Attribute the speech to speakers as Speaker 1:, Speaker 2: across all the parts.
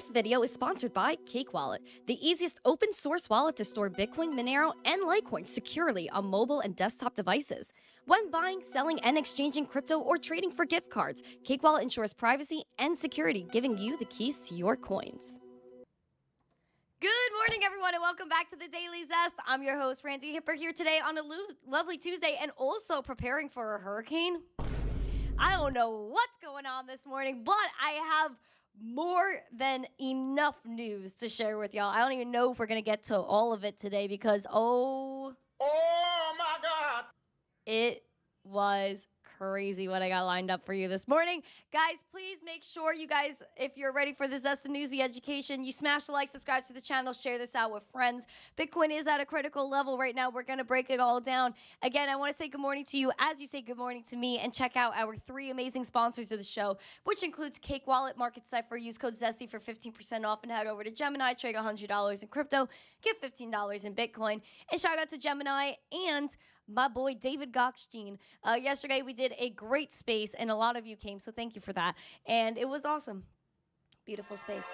Speaker 1: This video is sponsored by Cake Wallet, the easiest open source wallet to store Bitcoin, Monero, and Litecoin securely on mobile and desktop devices. When buying, selling, and exchanging crypto or trading for gift cards, Cake Wallet ensures privacy and security, giving you the keys to your coins. Good morning, everyone, and welcome back to the Daily Zest. I'm your host, Randi Hipper, here today on a lovely Tuesday and also preparing for a hurricane. I don't know what's going on this morning, but I have more than enough news to share with y'all. I don't even know if we're going to get to all of it today because, oh my God, it was crazy what I got lined up for you this morning. Guys, please make sure you guys, if you're ready for the Zest, the news, the education, you smash the like, subscribe to the channel, share this out with friends. Bitcoin is at a critical level right now. We're going to break it all down. Again, I want to say good morning to you as you say good morning to me, and check out our 3 amazing sponsors of the show, which includes Cake Wallet, Market Cipher. Use code ZESTY for 15% off and head over to Gemini. Trade $100 in crypto, get $15 in Bitcoin. And shout out to Gemini and my boy David Gokhshtein. Yesterday we did a great space and a lot of you came, so thank you for that. And it was awesome. Beautiful space.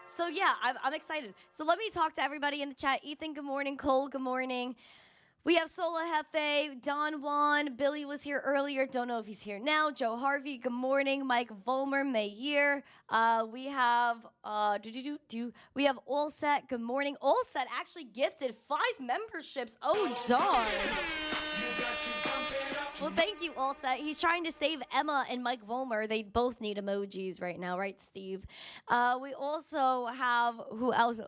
Speaker 1: So yeah, I'm excited. So let me talk to everybody in the chat. Ethan, good morning. Cole, good morning. We have Sola Hefe, Don Juan, Billy was here earlier, don't know if he's here now. Joe Harvey, good morning. Mike Volmer, Mayer. We have we have All Set, good morning. All Set actually gifted 5 memberships. Oh darn. Well, thank you, All Set. He's trying to save Emma and Mike Volmer. They both need emojis right now, right, Steve? We also have, who else?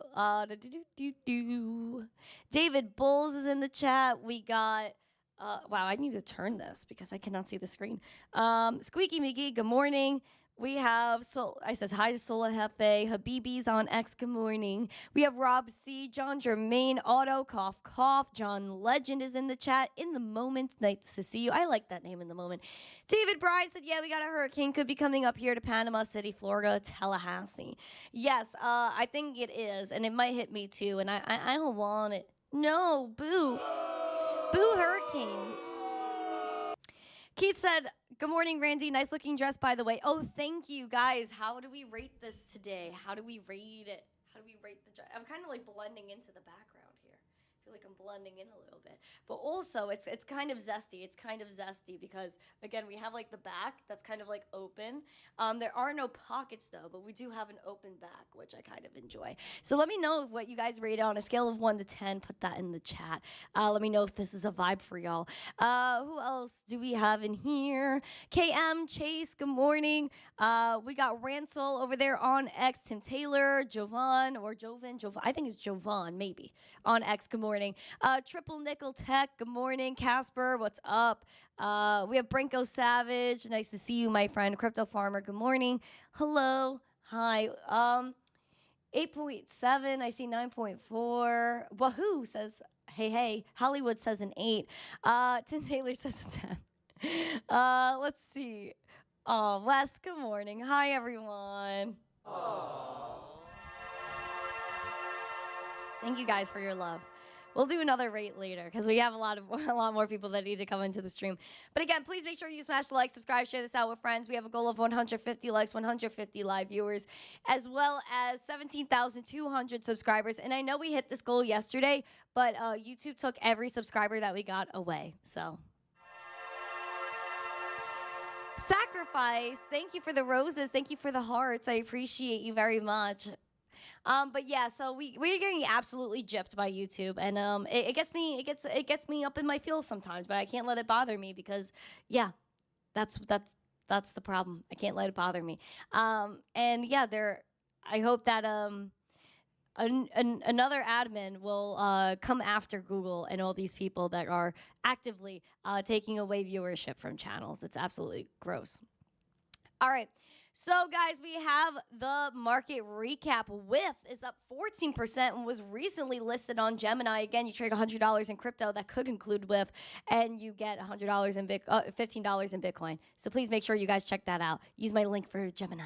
Speaker 1: David Bulls is in the chat. We got, wow, I need to turn this because I cannot see the screen. Squeaky McGee, good morning. We have, I says hi to Sola Hefe, Habibi's on X, good morning. We have Rob C, John Germain, Auto, Cough, Cough. John Legend is in the chat. In the moment, nice to see you. I like that name, In the Moment. David Bride said, yeah, we got a hurricane. Could be coming up here to Panama City, Florida, Tallahassee. Yes, I think it is, and it might hit me too, and I don't want it. No, boo. Boo hurricanes. Keith said, good morning, Randy. Nice looking dress, by the way. Oh, thank you, guys. How do we rate this today? How do we rate it? How do we rate the dress? I'm kind of like blending into the background here. I feel like I'm blending in a little bit. But also, it's kind of zesty. It's kind of zesty because, again, we have like the back that's kind of like open. There are no pockets, though, but we do have an open back, which I kind of enjoy. So let me know what you guys rate on a scale of 1 to 10. Put that in the chat. Let me know if this is a vibe for y'all. Who else do we have in here? KM, Chase, good morning. We got Ransel over there on X. Tim Taylor, Jovan, or Jovan. I think it's Jovan, maybe, on X. Good morning. Triple Nickel Tech, good morning. Casper, what's up? We have Brinko Savage, nice to see you, my friend. Crypto Farmer, good morning. Hello, hi. 8.7, I see 9.4. Wahoo says, hey. Hollywood says an 8. Tim Taylor says a 10. Let's see. Oh, West, good morning. Hi, everyone. Aww. Thank you guys for your love. We'll do another rate later because we have a lot more people that need to come into the stream. But again, please make sure you smash the like, subscribe, share this out with friends. We have a goal of 150 likes, 150 live viewers, as well as 17,200 subscribers. And I know we hit this goal yesterday, but YouTube took every subscriber that we got away. So Sacrifice, thank you for the roses. Thank you for the hearts. I appreciate you very much. But yeah, so we're getting absolutely gypped by YouTube, and it gets me up in my feels sometimes, but I can't let it bother me because yeah, that's the problem. I can't let it bother me. And yeah, I hope that another admin will come after Google and all these people that are actively taking away viewership from channels. It's absolutely gross. All right. So, guys, we have the market recap. WIF is up 14% and was recently listed on Gemini. Again, you trade $100 in crypto. That could include WIF, and you get $15 in Bitcoin. So please make sure you guys check that out. Use my link for Gemini.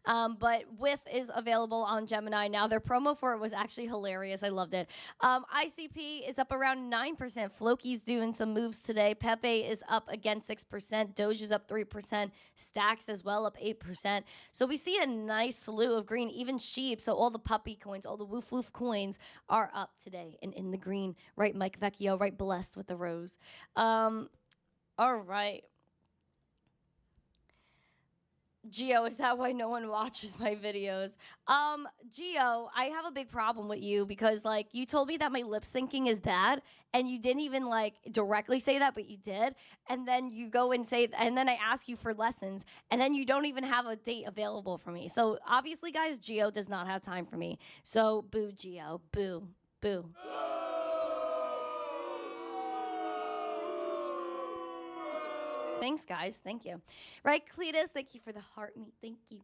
Speaker 1: But WIF is available on Gemini now. Their promo for it was actually hilarious. I loved it. ICP is up around 9%. Floki's doing some moves today. Pepe is up again 6%. Doge is up 3%. Stacks as well up 8%. So we see a nice slew of green, even sheep. So all the puppy coins, all the woof woof coins are up today and in the green. Right, Mike Vecchio, right, blessed with the rose. All right. Geo, is that why no one watches my videos? Geo, I have a big problem with you because, like, you told me that my lip syncing is bad, and you didn't even, like, directly say that, but you did. And then you go and say, and then I ask you for lessons, and then you don't even have a date available for me. So, obviously, guys, Geo does not have time for me. So, boo, Geo. Boo. Boo. Thanks, guys. Thank you. Right, Cletus, thank you for the heart meat. Thank you.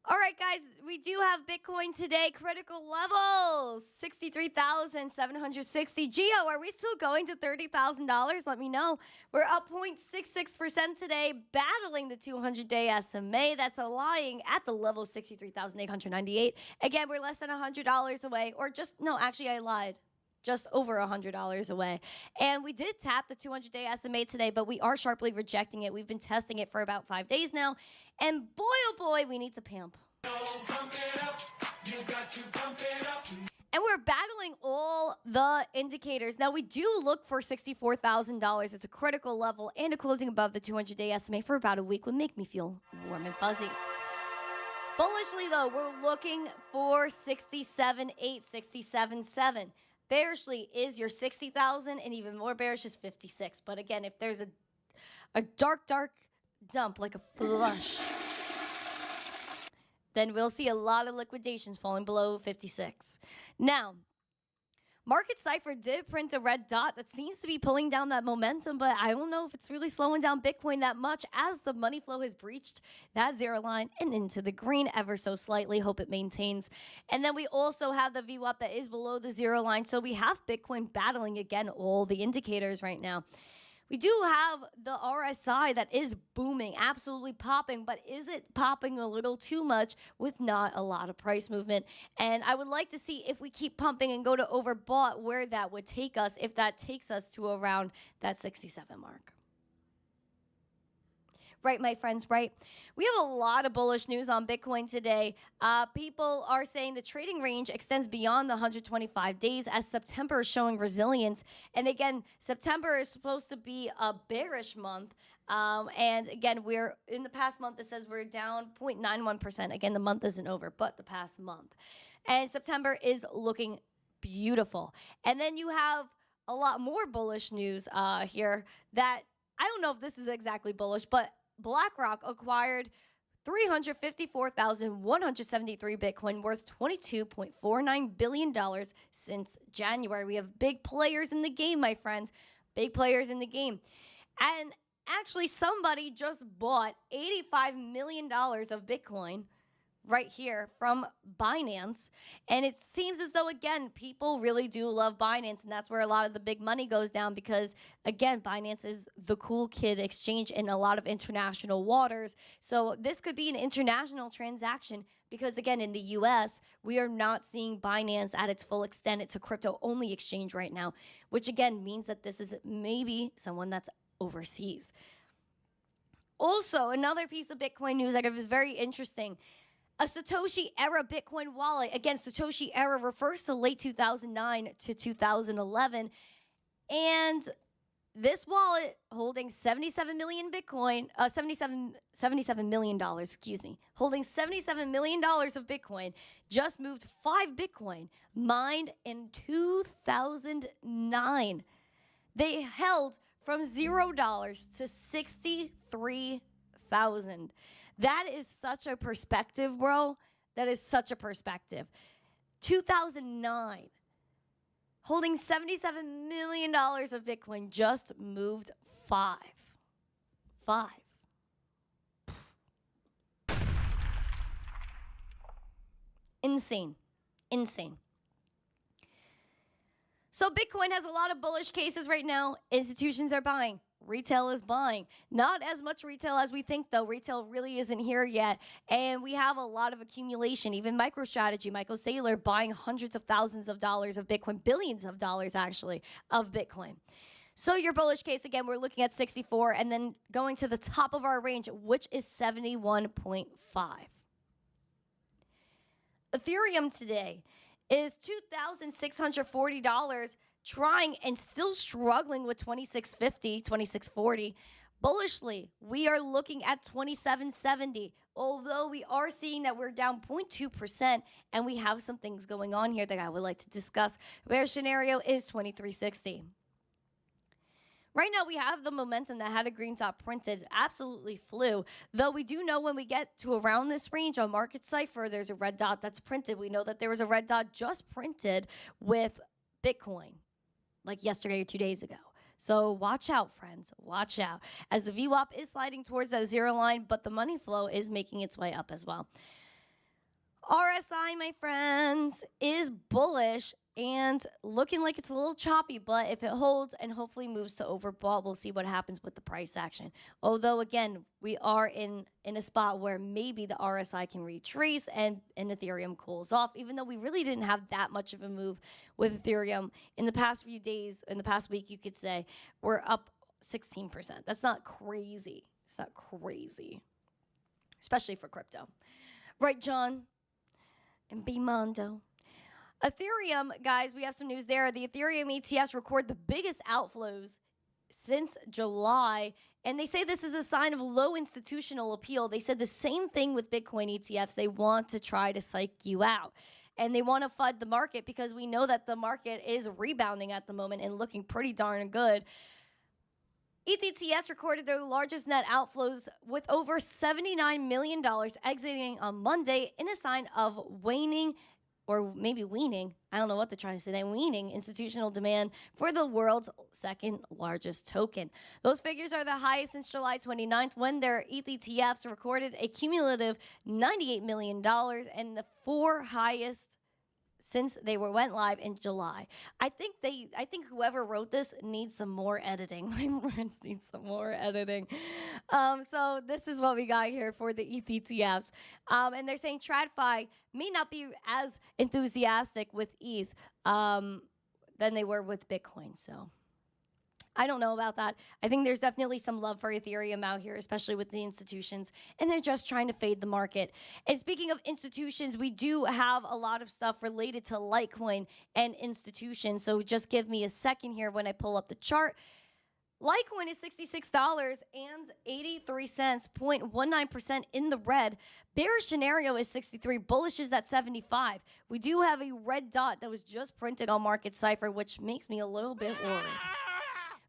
Speaker 1: All right, guys, we do have Bitcoin today. Critical levels, 63,760. Geo, are we still going to $30,000? Let me know. We're up 0.66% today, battling the 200-day SMA. That's lying at the level 63,898. Again, we're less than $100 away, or just, no, actually, I lied. Just over $100 away. And we did tap the 200-day SMA today, but we are sharply rejecting it. We've been testing it for about 5 days now. And boy, oh boy, we need to pump. And we're battling all the indicators. Now, we do look for $64,000. It's a critical level, and a closing above the 200-day SMA for about a week would make me feel warm and fuzzy. Bullishly, though, we're looking for 67.8, 67.7. Bearishly is your 60,000, and even more bearish is 56. But again, if there's a dark dump, like a flush, then we'll see a lot of liquidations falling below 56. Now, Market Cipher did print a red dot that seems to be pulling down that momentum, but I don't know if it's really slowing down Bitcoin that much as the money flow has breached that zero line and into the green ever so slightly. Hope it maintains. And then we also have the VWAP that is below the zero line. So we have Bitcoin battling again all the indicators right now. We do have the RSI that is booming, absolutely popping, but is it popping a little too much with not a lot of price movement? And I would like to see if we keep pumping and go to overbought, where that would take us, if that takes us to around that 67 mark. Right, my friends, right? We have a lot of bullish news on Bitcoin today. People are saying the trading range extends beyond the 125 days as September is showing resilience. And again, September is supposed to be a bearish month. And again, we're in the past month, it says we're down 0.91%. Again, the month isn't over, but the past month. And September is looking beautiful. And then you have a lot more bullish news here that I don't know if this is exactly bullish, but BlackRock acquired 354,173 Bitcoin worth $22.49 billion since January. We have big players in the game, my friends. Big players in the game. And actually, somebody just bought $85 million of Bitcoin right here from Binance. And it seems as though, again, people really do love Binance, and that's where a lot of the big money goes down because, again, Binance is the cool kid exchange in a lot of international waters. So this could be an international transaction because, again, in the US, we are not seeing Binance at its full extent. It's a crypto-only exchange right now, which, again, means that this is maybe someone that's overseas. Also, another piece of Bitcoin news that is very interesting. A Satoshi era Bitcoin wallet. Again, Satoshi era refers to late 2009 to 2011. And this wallet holding 77 million Bitcoin, $77 million, holding $77 million of Bitcoin, just moved 5 Bitcoin, mined in 2009. They held from $0 to 63,000. That is such a perspective, bro. That is such a perspective. 2009, holding $77 million of Bitcoin, just moved 5. Insane. So Bitcoin has a lot of bullish cases right now. Institutions are buying. retail is buying. Not as much retail as we think, though. Retail really isn't here yet. And we have a lot of accumulation. Even MicroStrategy, Michael Saylor buying hundreds of thousands of dollars of Bitcoin, billions of dollars actually, of Bitcoin. So your bullish case, again, we're looking at 64 and then going to the top of our range, which is 71.5. Ethereum today is $2,640, trying and still struggling with 2650, 2640. Bullishly, we are looking at 2770. Although we are seeing that we're down 0.2% and we have some things going on here that I would like to discuss. Bear scenario is 2360. Right now, we have the momentum that had a green top printed, absolutely flew. Though we do know when we get to around this range on Market Cipher, there's a red dot that's printed. We know that there was a red dot just printed with Bitcoin, like yesterday or 2 days ago. So watch out, friends. Watch out. As the VWAP is sliding towards that zero line, but the money flow is making its way up as well. RSI, my friends, is bullish and looking like it's a little choppy, but if it holds and hopefully moves to overbought, we'll see what happens with the price action. Although, again, we are in a spot where maybe the RSI can retrace and Ethereum cools off, even though we really didn't have that much of a move with Ethereum. In the past few days, in the past week, you could say, we're up 16%. That's not crazy. It's not crazy, especially for crypto. Right, John? And B. Mondo. Ethereum, guys, we have some news there. The Ethereum ETFs record the biggest outflows since July, and they say this is a sign of low institutional appeal. They said the same thing with Bitcoin ETFs. They want to try to psych you out, and they want to FUD the market because we know that the market is rebounding at the moment and looking pretty darn good. ETH ETFs recorded their largest net outflows with over $79 million exiting on Monday in a sign of waning or maybe weaning, I don't know what they're trying to say, they're weaning institutional demand for the world's second largest token. Those figures are the highest since July 29th when their ETH ETFs recorded a cumulative $98 million and the fourth highest since they went live in July. I think whoever wrote this needs some more editing. My words need some more editing. So this is what we got here for the ETH ETFs. And they're saying TradFi may not be as enthusiastic with ETH than they were with Bitcoin. So I don't know about that. I think there's definitely some love for Ethereum out here, especially with the institutions, and they're just trying to fade the market. And speaking of institutions, we do have a lot of stuff related to Litecoin and institutions, so just give me a second here when I pull up the chart. Litecoin is $66.83, 0.19% in the red. Bearish scenario is 63, bullish is at 75. We do have a red dot that was just printed on Market Cipher, which makes me a little bit worried.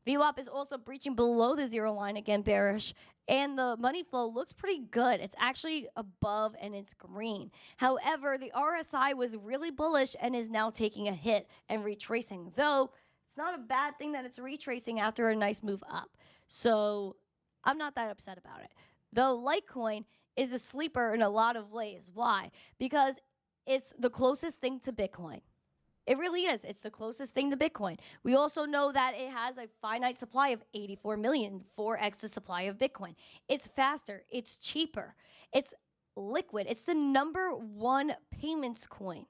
Speaker 1: VWAP is also breaching below the zero line, again bearish, and the money flow looks pretty good. It's actually above and it's green. However, the RSI was really bullish and is now taking a hit and retracing, though it's not a bad thing that it's retracing after a nice move up. So I'm not that upset about it. Though Litecoin is a sleeper in a lot of ways. Why? Because it's the closest thing to Bitcoin. It really is. It's the closest thing to Bitcoin. We also know that it has a finite supply of 84 million, 4x the supply of Bitcoin. It's faster. It's cheaper. It's liquid. It's the #1 payments coin,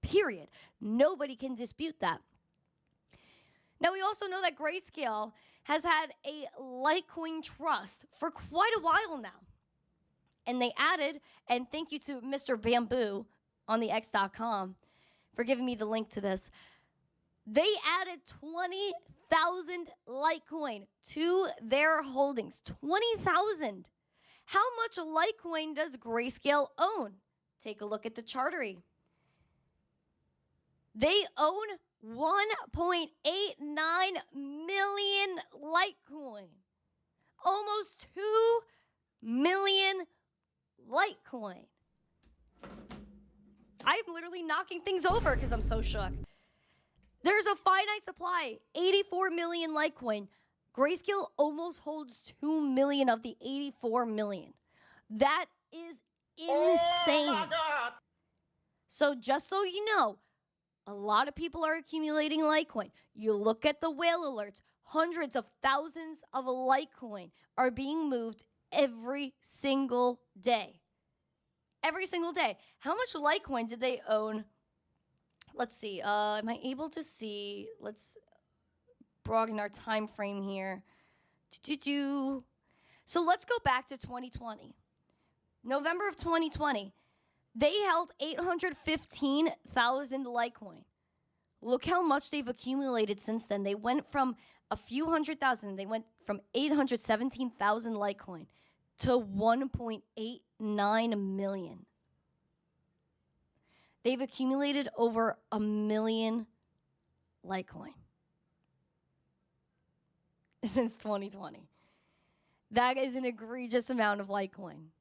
Speaker 1: period. Nobody can dispute that. Now, we also know that Grayscale has had a Litecoin trust for quite a while now. And they added, and thank you to Mr. Bamboo on the X.com, for giving me the link to this. They added 20,000 Litecoin to their holdings. 20,000. How much Litecoin does Grayscale own? Take a look at the chartery. They own 1.89 million Litecoin. Almost 2 million Litecoin. I'm literally knocking things over because I'm so shook. There's a finite supply, 84 million Litecoin. Grayscale almost holds 2 million of the 84 million. That is insane. Oh my God. So just so you know, a lot of people are accumulating Litecoin. You look at the whale alerts. hundreds of thousands of Litecoin are being moved every single day. Every single day. How much Litecoin did they own? Let's see. Am I able to see? Let's broaden our time frame here. So let's go back to 2020. November of 2020. They held 815,000 Litecoin. Look how much they've accumulated since then. They went from a few hundred thousand. They went from 817,000 Litecoin to 1.89 million. They've accumulated over 1 million Litecoin since 2020. That is an egregious amount of Litecoin.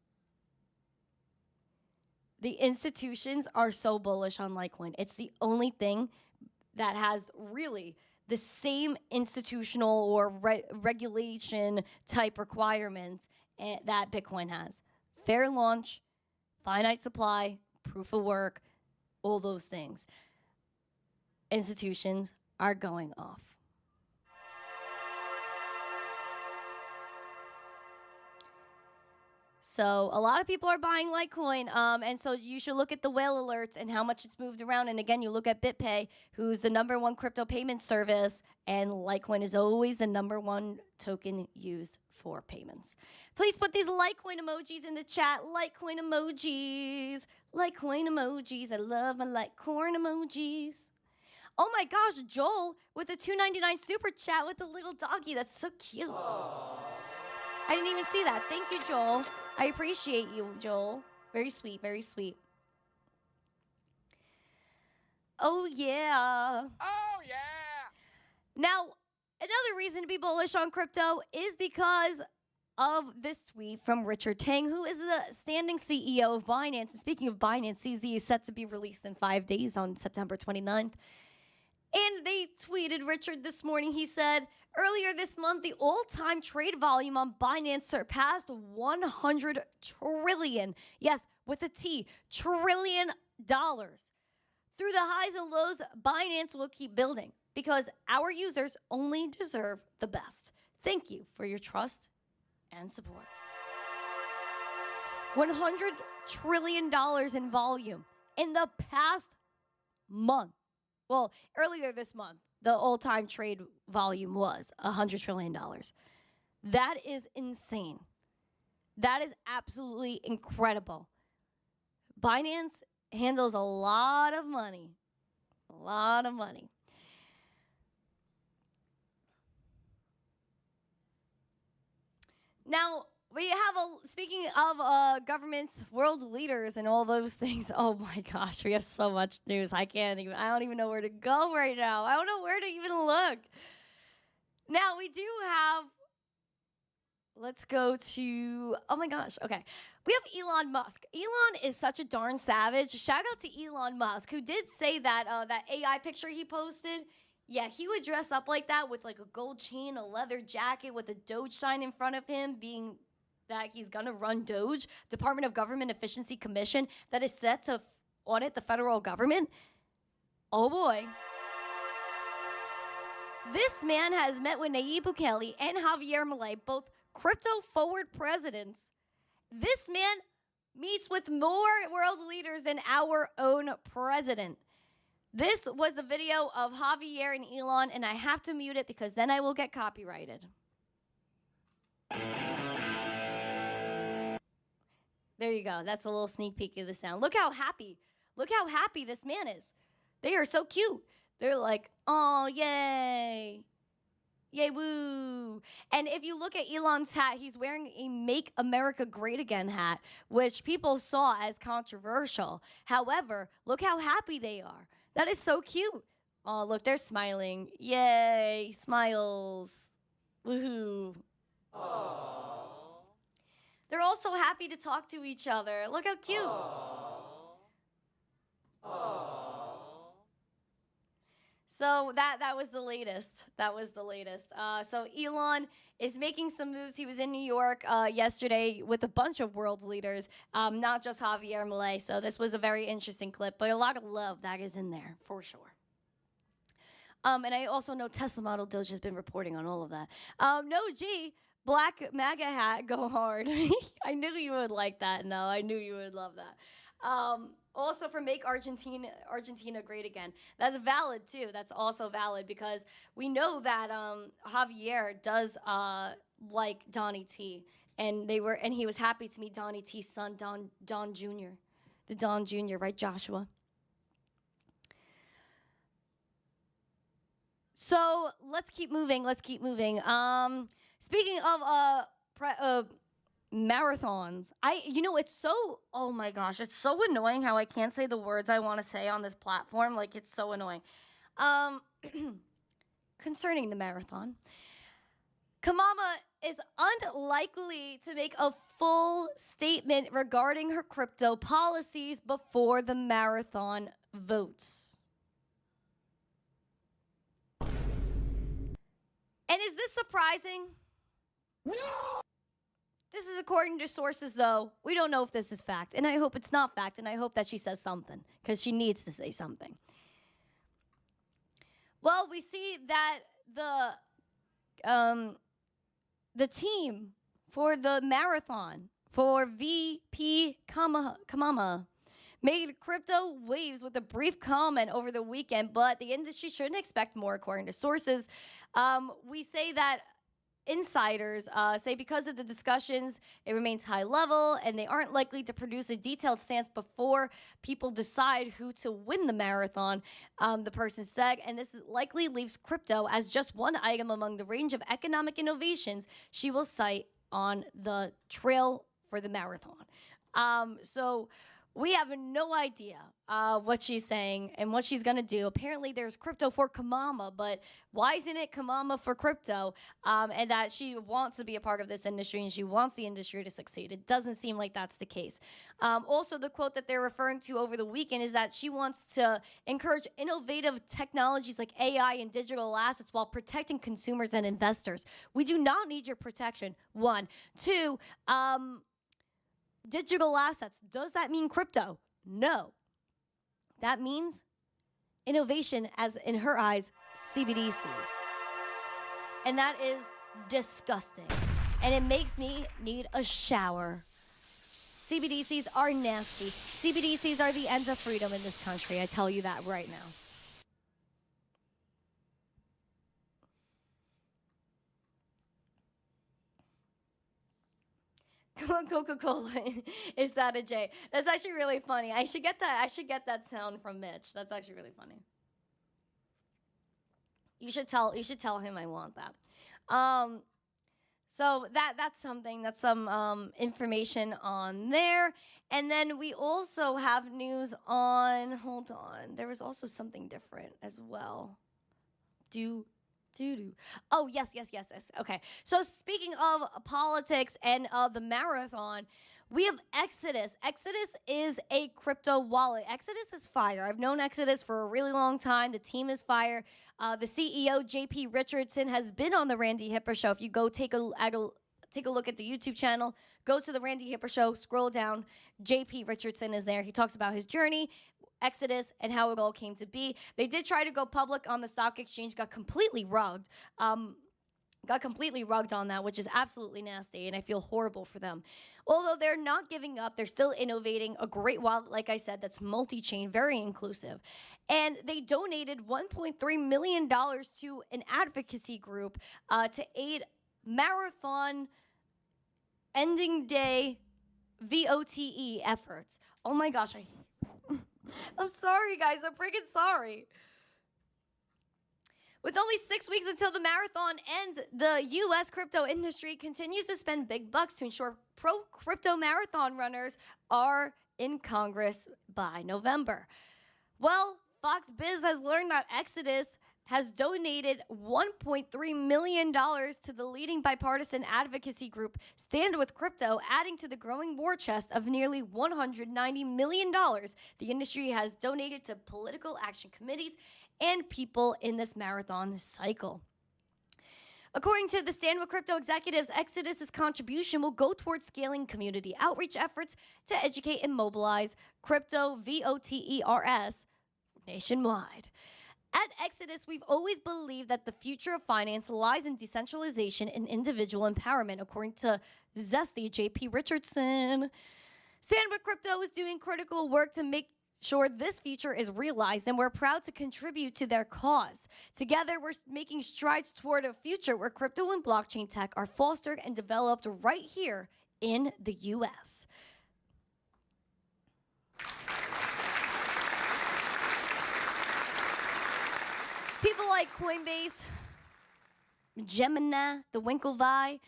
Speaker 1: The institutions are so bullish on Litecoin. It's the only thing that has really the same institutional or regulation type requirements that Bitcoin has. Fair launch, finite supply, proof of work, all those things. Institutions are going off. So a lot of people are buying Litecoin, and so you should look at the whale alerts and how much it's moved around. And again, you look at BitPay, who's the #1 crypto payment service, and Litecoin is always the #1 token used for payments. Please put these Litecoin emojis in the chat. Litecoin emojis. Litecoin emojis. I love my Litecoin emojis. Oh my gosh, Joel with the $2.99 super chat with the little doggy. That's so cute. Aww. I didn't even see that. Thank you, Joel. I appreciate you, Joel. Very sweet, very sweet. Oh, yeah.
Speaker 2: Oh, yeah.
Speaker 1: Now, another reason to be bullish on crypto is because of this tweet from Richard Tang, who is the standing CEO of Binance. And speaking of Binance, CZ is set to be released in 5 days on September 29th. And they tweeted Richard this morning. He said, earlier this month, the all-time trade volume on Binance surpassed 100 trillion. Yes, with a T, trillion dollars. Through the highs and lows, Binance will keep building because our users only deserve the best. Thank you for your trust and support. $100 trillion in volume in the past month. Well, earlier this month, the all-time trade volume was $100 trillion. That is insane. That is absolutely incredible. Binance handles a lot of money. A lot of money. Now, we have speaking of governments, world leaders, and all those things. Oh my gosh, we have so much news. I don't even know where to go right now. I don't know where to even look. Now, we do have, let's go to, oh my gosh, okay. We have Elon Musk. Elon is such a darn savage. Shout out to Elon Musk, who did say that that AI picture he posted, yeah, he would dress up like that with like a gold chain, a leather jacket with a Doge sign in front of him, being that he's going to run Doge, Department of Government Efficiency Commission, that is set to audit the federal government. Oh boy. This man has met with Nayib Bukele and Javier Milei, both crypto-forward presidents. This man meets with more world leaders than our own president. This was the video of Javier and Elon, and I have to mute it because then I will get copyrighted. There you go. That's a little sneak peek of the sound. Look how happy this man is. They are so cute. They're like, oh, yay. Yay, woo. And if you look at Elon's hat, he's wearing a Make America Great Again hat, which people saw as controversial. However, look how happy they are. That is so cute. Oh, look, they're smiling. Yay, smiles. Woohoo. Aww. They're also happy to talk to each other. Look how cute. Aww. Aww. So that was the latest. That was the latest. So Elon is making some moves. He was in New York yesterday with a bunch of world leaders, not just Javier Milei. So this was a very interesting clip, but a lot of love that is in there for sure. And I also know Tesla Model Doge has been reporting on all of that. No, G, Black MAGA hat, go hard. I knew you would like that. No, I knew you would love that. Also for Make Argentina Great Again. That's valid too. That's also valid because we know that Javier does like Donnie T. And he was happy to meet Donnie T's son, Don Jr. The Don Jr., right, Joshua? So let's keep moving. Speaking of marathons, it's so, oh my gosh, it's so annoying how I can't say the words I want to say on this platform. Like, it's so annoying. Concerning the marathon, Kamala is unlikely to make a full statement regarding her crypto policies before the marathon votes. And is this surprising? No! This is according to sources, though. We don't know if this is fact. And I hope it's not fact. And I hope that she says something. Because she needs to say something. Well, we see that the team for the marathon for VP Kamala made crypto waves with a brief comment over the weekend, but the industry shouldn't expect more, according to sources. We say that insiders say because of the discussions, it remains high level, and they aren't likely to produce a detailed stance before people decide who to win the marathon, the person said, and this likely leaves crypto as just one item among the range of economic innovations she will cite on the trail for the marathon. So we have no idea what she's saying and what she's going to do. Apparently, there's crypto for Kamala, but why isn't it Kamala for crypto? And that she wants to be a part of this industry and she wants the industry to succeed. It doesn't seem like that's the case. Also, the quote that they're referring to over the weekend is that she wants to encourage innovative technologies like AI and digital assets while protecting consumers and investors. We do not need your protection, one. Two, digital assets. Does that mean crypto? No. That means innovation, as in her eyes, CBDCs. And that is disgusting. And it makes me need a shower. CBDCs are nasty. CBDCs are the end of freedom in this country. I tell you that right now. Coca-Cola is that a J? That's actually really funny. I should get that sound from Mitch. That's actually really funny. You should tell him I want that. So that's something. That's some information on there. And then we also have news on. Hold on. There was also something different as well. Oh, yes. Okay. So speaking of politics and the marathon, we have Exodus. Exodus is a crypto wallet. Exodus is fire. I've known Exodus for a really long time. The team is fire. The CEO, JP Richardson, has been on the Randi Hipper show. If you go take a look at the YouTube channel, go to the Randi Hipper show, scroll down. JP Richardson is there. He talks about his journey, Exodus, and how it all came to be. They did try to go public on the stock exchange, got completely rugged. On that, which is absolutely nasty, and I feel horrible for them. Although they're not giving up, they're still innovating a great wallet, like I said, that's multi-chain, very inclusive. And they donated $1.3 million to an advocacy group to aid marathon ending day VOTE efforts. Oh my gosh, I'm sorry, guys. I'm freaking sorry. With only 6 weeks until the marathon ends, the U.S. crypto industry continues to spend big bucks to ensure pro-crypto marathon runners are in Congress by November. Well, Fox Biz has learned that Exodus has donated $1.3 million to the leading bipartisan advocacy group Stand With Crypto, adding to the growing war chest of nearly $190 million the industry has donated to political action committees and people in this marathon cycle. According to the Stand With Crypto executives, Exodus's contribution will go towards scaling community outreach efforts to educate and mobilize crypto VOTERS nationwide. At Exodus, we've always believed that the future of finance lies in decentralization and individual empowerment, according to Zesty JP Richardson. Stand With Crypto is doing critical work to make sure this future is realized, and we're proud to contribute to their cause. Together, we're making strides toward a future where crypto and blockchain tech are fostered and developed right here in the U.S. People like Coinbase, Gemini, the Winklevi,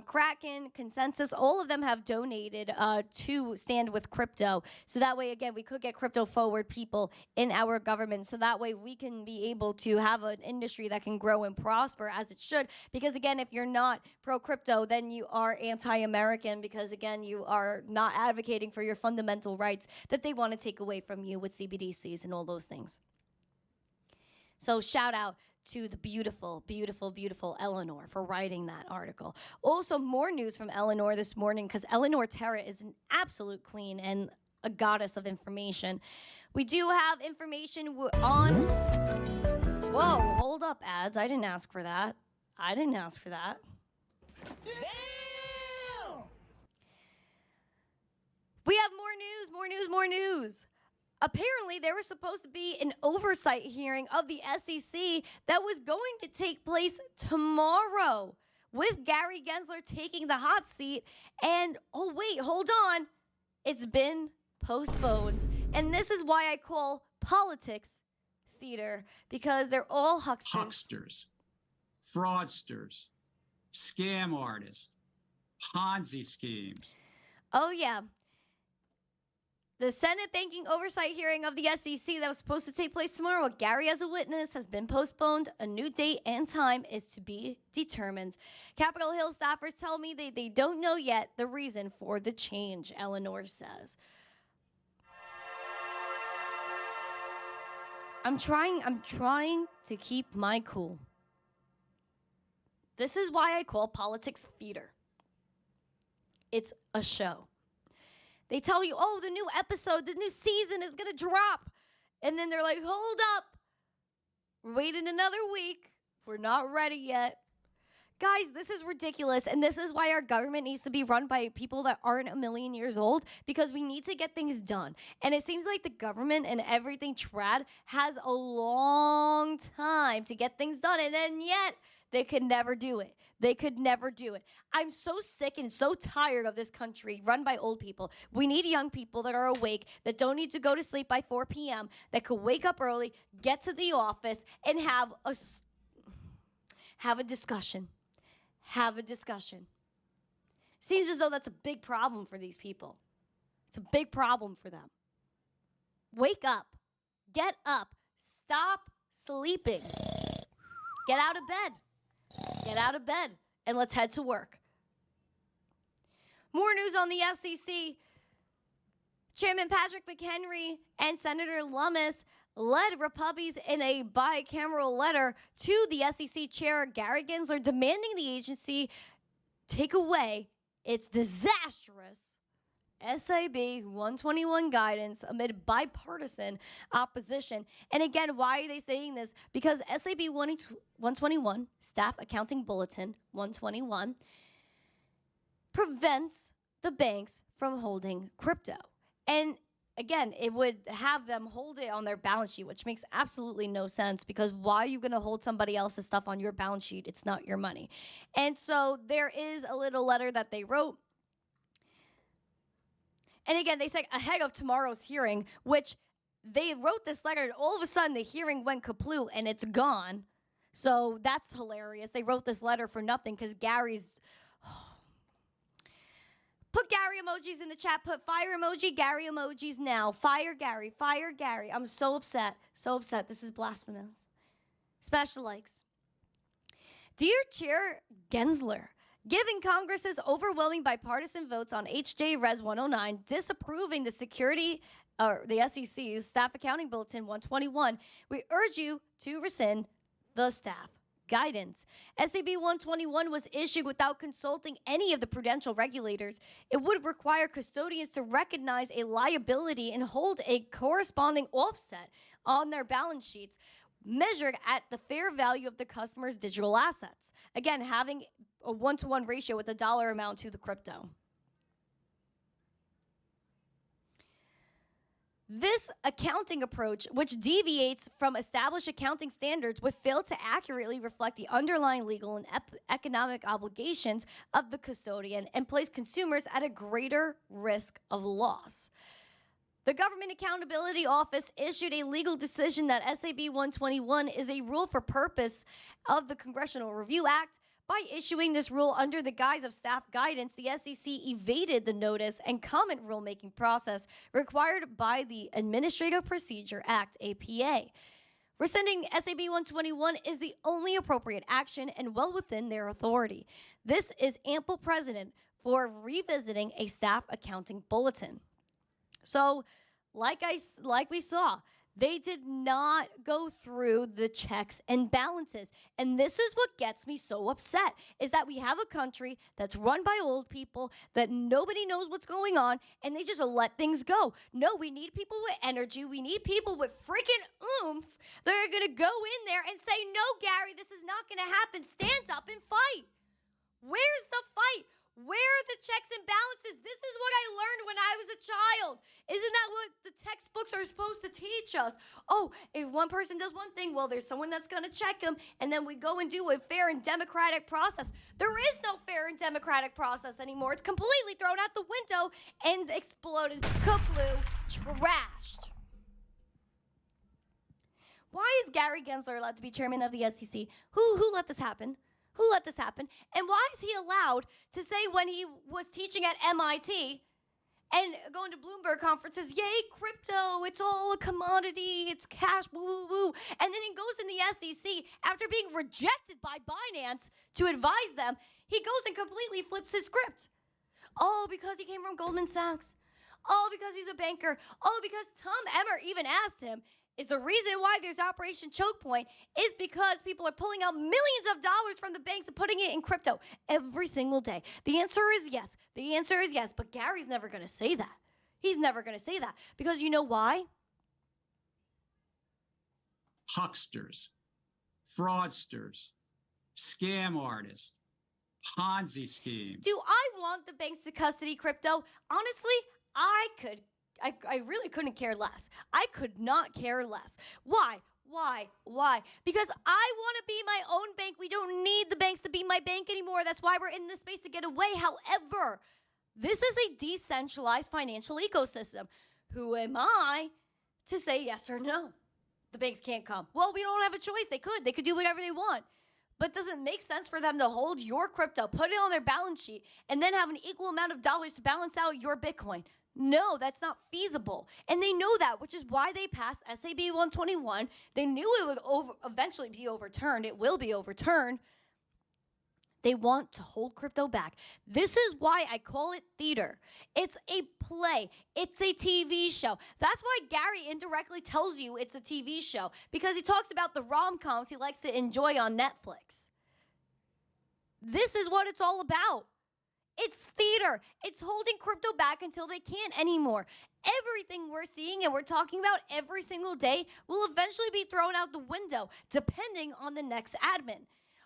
Speaker 1: Kraken, Consensus, all of them have donated to Stand With Crypto. So that way, again, we could get crypto forward people in our government. So that way we can be able to have an industry that can grow and prosper as it should. Because again, if you're not pro-crypto, then you are anti-American, because again, you are not advocating for your fundamental rights that they want to take away from you with CBDCs and all those things. So shout out to the beautiful, beautiful, beautiful Eleanor for writing that article. Also, more news from Eleanor this morning, because Eleanor Terra is an absolute queen and a goddess of information. We do have information on... Whoa, hold up, ads. I didn't ask for that. I didn't ask for that. Damn! We have more news, more news, more news. Apparently, there was supposed to be an oversight hearing of the SEC that was going to take place tomorrow, with Gary Gensler taking the hot seat. And, oh wait, hold on. It's been postponed. And this is why I call politics theater, because they're all hucksters.
Speaker 2: Hucksters, fraudsters, scam artists, Ponzi schemes.
Speaker 1: Oh, yeah. The Senate Banking Oversight hearing of the SEC that was supposed to take place tomorrow with Gary as a witness has been postponed. A new date and time is to be determined. Capitol Hill staffers tell me they don't know yet the reason for the change, Eleanor says. I'm trying to keep my cool. This is why I call politics theater. It's a show. They tell you, oh, the new episode, the new season is going to drop. And then they're like, hold up. We're waiting another week. We're not ready yet. Guys, this is ridiculous. And this is why our government needs to be run by people that aren't a million years old, because we need to get things done. And it seems like the government and everything trad has a long time to get things done. And then yet they could never do it. They could never do it. I'm so sick and so tired of this country run by old people. We need young people that are awake, that don't need to go to sleep by 4 p.m., that could wake up early, get to the office, and have a discussion. Have a discussion. Seems as though that's a big problem for these people. It's a big problem for them. Wake up. Get up. Stop sleeping. Get out of bed. Get out of bed and let's head to work. More news on the SEC. Chairman Patrick McHenry and Senator Lummis led Republicans in a bicameral letter to the SEC Chair Gary Gensler demanding the agency take away its disastrous SAB 121 guidance amid bipartisan opposition. And again, why are they saying this? Because SAB 121, Staff Accounting Bulletin 121, prevents the banks from holding crypto. And again, it would have them hold it on their balance sheet, which makes absolutely no sense, because why are you going to hold somebody else's stuff on your balance sheet? It's not your money. And so there is a little letter that they wrote. And again, they said ahead of tomorrow's hearing, which they wrote this letter, and all of a sudden the hearing went kaput and it's gone. So that's hilarious. They wrote this letter for nothing because Gary's... Put Gary emojis in the chat. Put fire emoji, Gary emojis now. Fire Gary. Fire Gary. I'm so upset. So upset. This is blasphemous. Special likes. Dear Chair Gensler, given Congress's overwhelming bipartisan votes on HJ Res 109 disapproving the the SEC's Staff Accounting Bulletin 121, we urge you to rescind the staff guidance. SAB 121 was issued without consulting any of the prudential regulators. It would require custodians to recognize a liability and hold a corresponding offset on their balance sheets. measured at the fair value of the customer's digital assets. Again, having a 1-to-1 ratio with the dollar amount to the crypto. This accounting approach, which deviates from established accounting standards, would fail to accurately reflect the underlying legal and economic obligations of the custodian and place consumers at a greater risk of loss. The Government Accountability Office issued a legal decision that SAB 121 is a rule for purpose of the Congressional Review Act. By issuing this rule under the guise of staff guidance, the SEC evaded the notice and comment rulemaking process required by the Administrative Procedure Act, APA. Rescinding SAB 121 is the only appropriate action and well within their authority. This is ample precedent for revisiting a staff accounting bulletin. So, like we saw, they did not go through the checks and balances. And this is what gets me so upset, is that we have a country that's run by old people, that nobody knows what's going on, and they just let things go. No, we need people with energy. We need people with freaking oomph that are going to go in there and say, no, Gary, this is not going to happen. Stand up and fight. Where's the fight? Where are the checks and balances? This is what I learned when I was a child. Isn't that what the textbooks are supposed to teach us? Oh, if one person does one thing, well, there's someone that's going to check them, and then we go and do a fair and democratic process. There is no fair and democratic process anymore. It's completely thrown out the window and exploded, kabloo, trashed. Why is Gary Gensler allowed to be chairman of the SEC? Who let this happen? Who let this happen? And why is he allowed to say when he was teaching at MIT and going to Bloomberg conferences, yay, crypto, it's all a commodity, it's cash, woo, woo, woo. And then he goes in the SEC after being rejected by Binance to advise them, he goes and completely flips his script. Oh, because he came from Goldman Sachs. Oh, because he's a banker. Oh, because Tom Emmer even asked him, is the reason why there's Operation Choke Point is because people are pulling out millions of dollars from the banks and putting it in crypto every single day. The answer is yes. The answer is yes. But Gary's never going to say that. He's never going to say that. Because you know why?
Speaker 2: Hucksters, fraudsters, scam artists, Ponzi schemes.
Speaker 1: Do I want the banks to custody crypto? Honestly, I really couldn't care less. I could not care less. Why? Because I want to be my own bank. We don't need the banks to be my bank anymore. That's why we're in this space to get away. However, this is a decentralized financial ecosystem. Who am I to say yes or no? The banks can't come. Well, we don't have a choice. They could do whatever they want. But does it make sense for them to hold your crypto, put it on their balance sheet, and then have an equal amount of dollars to balance out your Bitcoin? No, that's not feasible. And they know that, which is why they passed SAB 121. They knew it would eventually be overturned. It will be overturned. They want to hold crypto back. This is why I call it theater. It's a play. It's a TV show. That's why Gary indirectly tells you it's a TV show, because he talks about the rom-coms he likes to enjoy on Netflix. This is what it's all about. It's theater. It's holding crypto back until they can't anymore. Everything we're seeing and we're talking about every single day will eventually be thrown out the window, depending on the next admin.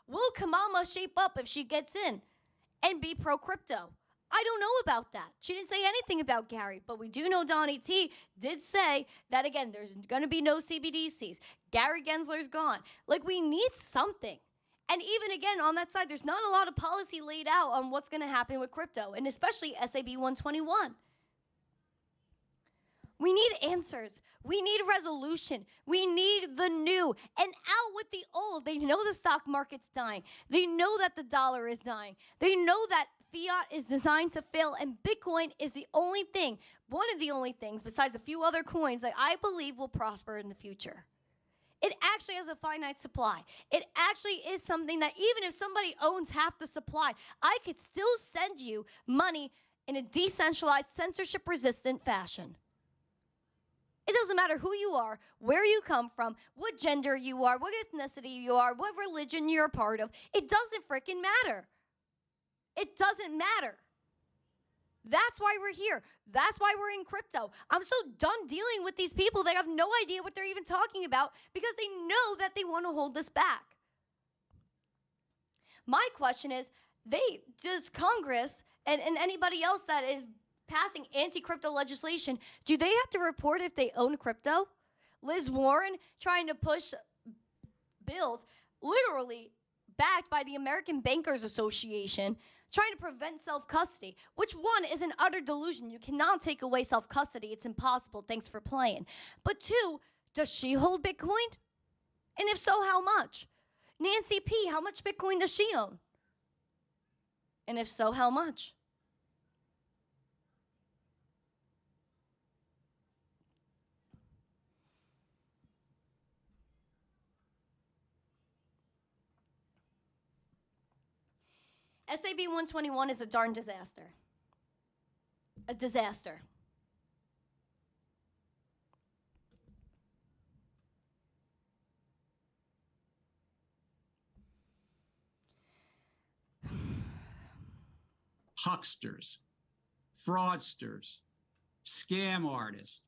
Speaker 1: Will Kamala shape up if she gets in and be pro-crypto? I don't know about that. She didn't say anything about Gary, but we do know Donnie T did say that, again, there's going to be no CBDCs. Gary Gensler's gone. Like, we need something. And even again, on that side, there's not a lot of policy laid out on what's going to happen with crypto, and especially SAB 121. We need answers. We need resolution. We need the new and out with the old. They know the stock market's dying. They know that the dollar is dying. They know that fiat is designed to fail, and Bitcoin is the only thing, one of the only things, besides a few other coins, that I believe will prosper in the future. It actually has a finite supply. It actually is something that even if somebody owns half the supply, I could still send you money in a decentralized, censorship-resistant fashion. It doesn't matter who you are, where you come from, what gender you are, what ethnicity you are, what religion you're a part of. It doesn't freaking matter. It doesn't matter. That's why we're here. That's why we're in crypto. I'm so done dealing with these people that have no idea what they're even talking about because they know that they want to hold this back. My question is, does Congress and anybody else that is passing anti-crypto legislation, do they have to report if they own crypto? Liz Warren trying to push bills literally backed by the American Bankers Association, trying to prevent self-custody, which one is an utter delusion. You cannot take away self-custody. It's impossible. Thanks for playing. But two, does she hold Bitcoin? And if so, how much? Nancy P., how much Bitcoin does she own? And if so, how much? SAB 121 is a darn disaster. A disaster.
Speaker 2: Hucksters, fraudsters, scam artists,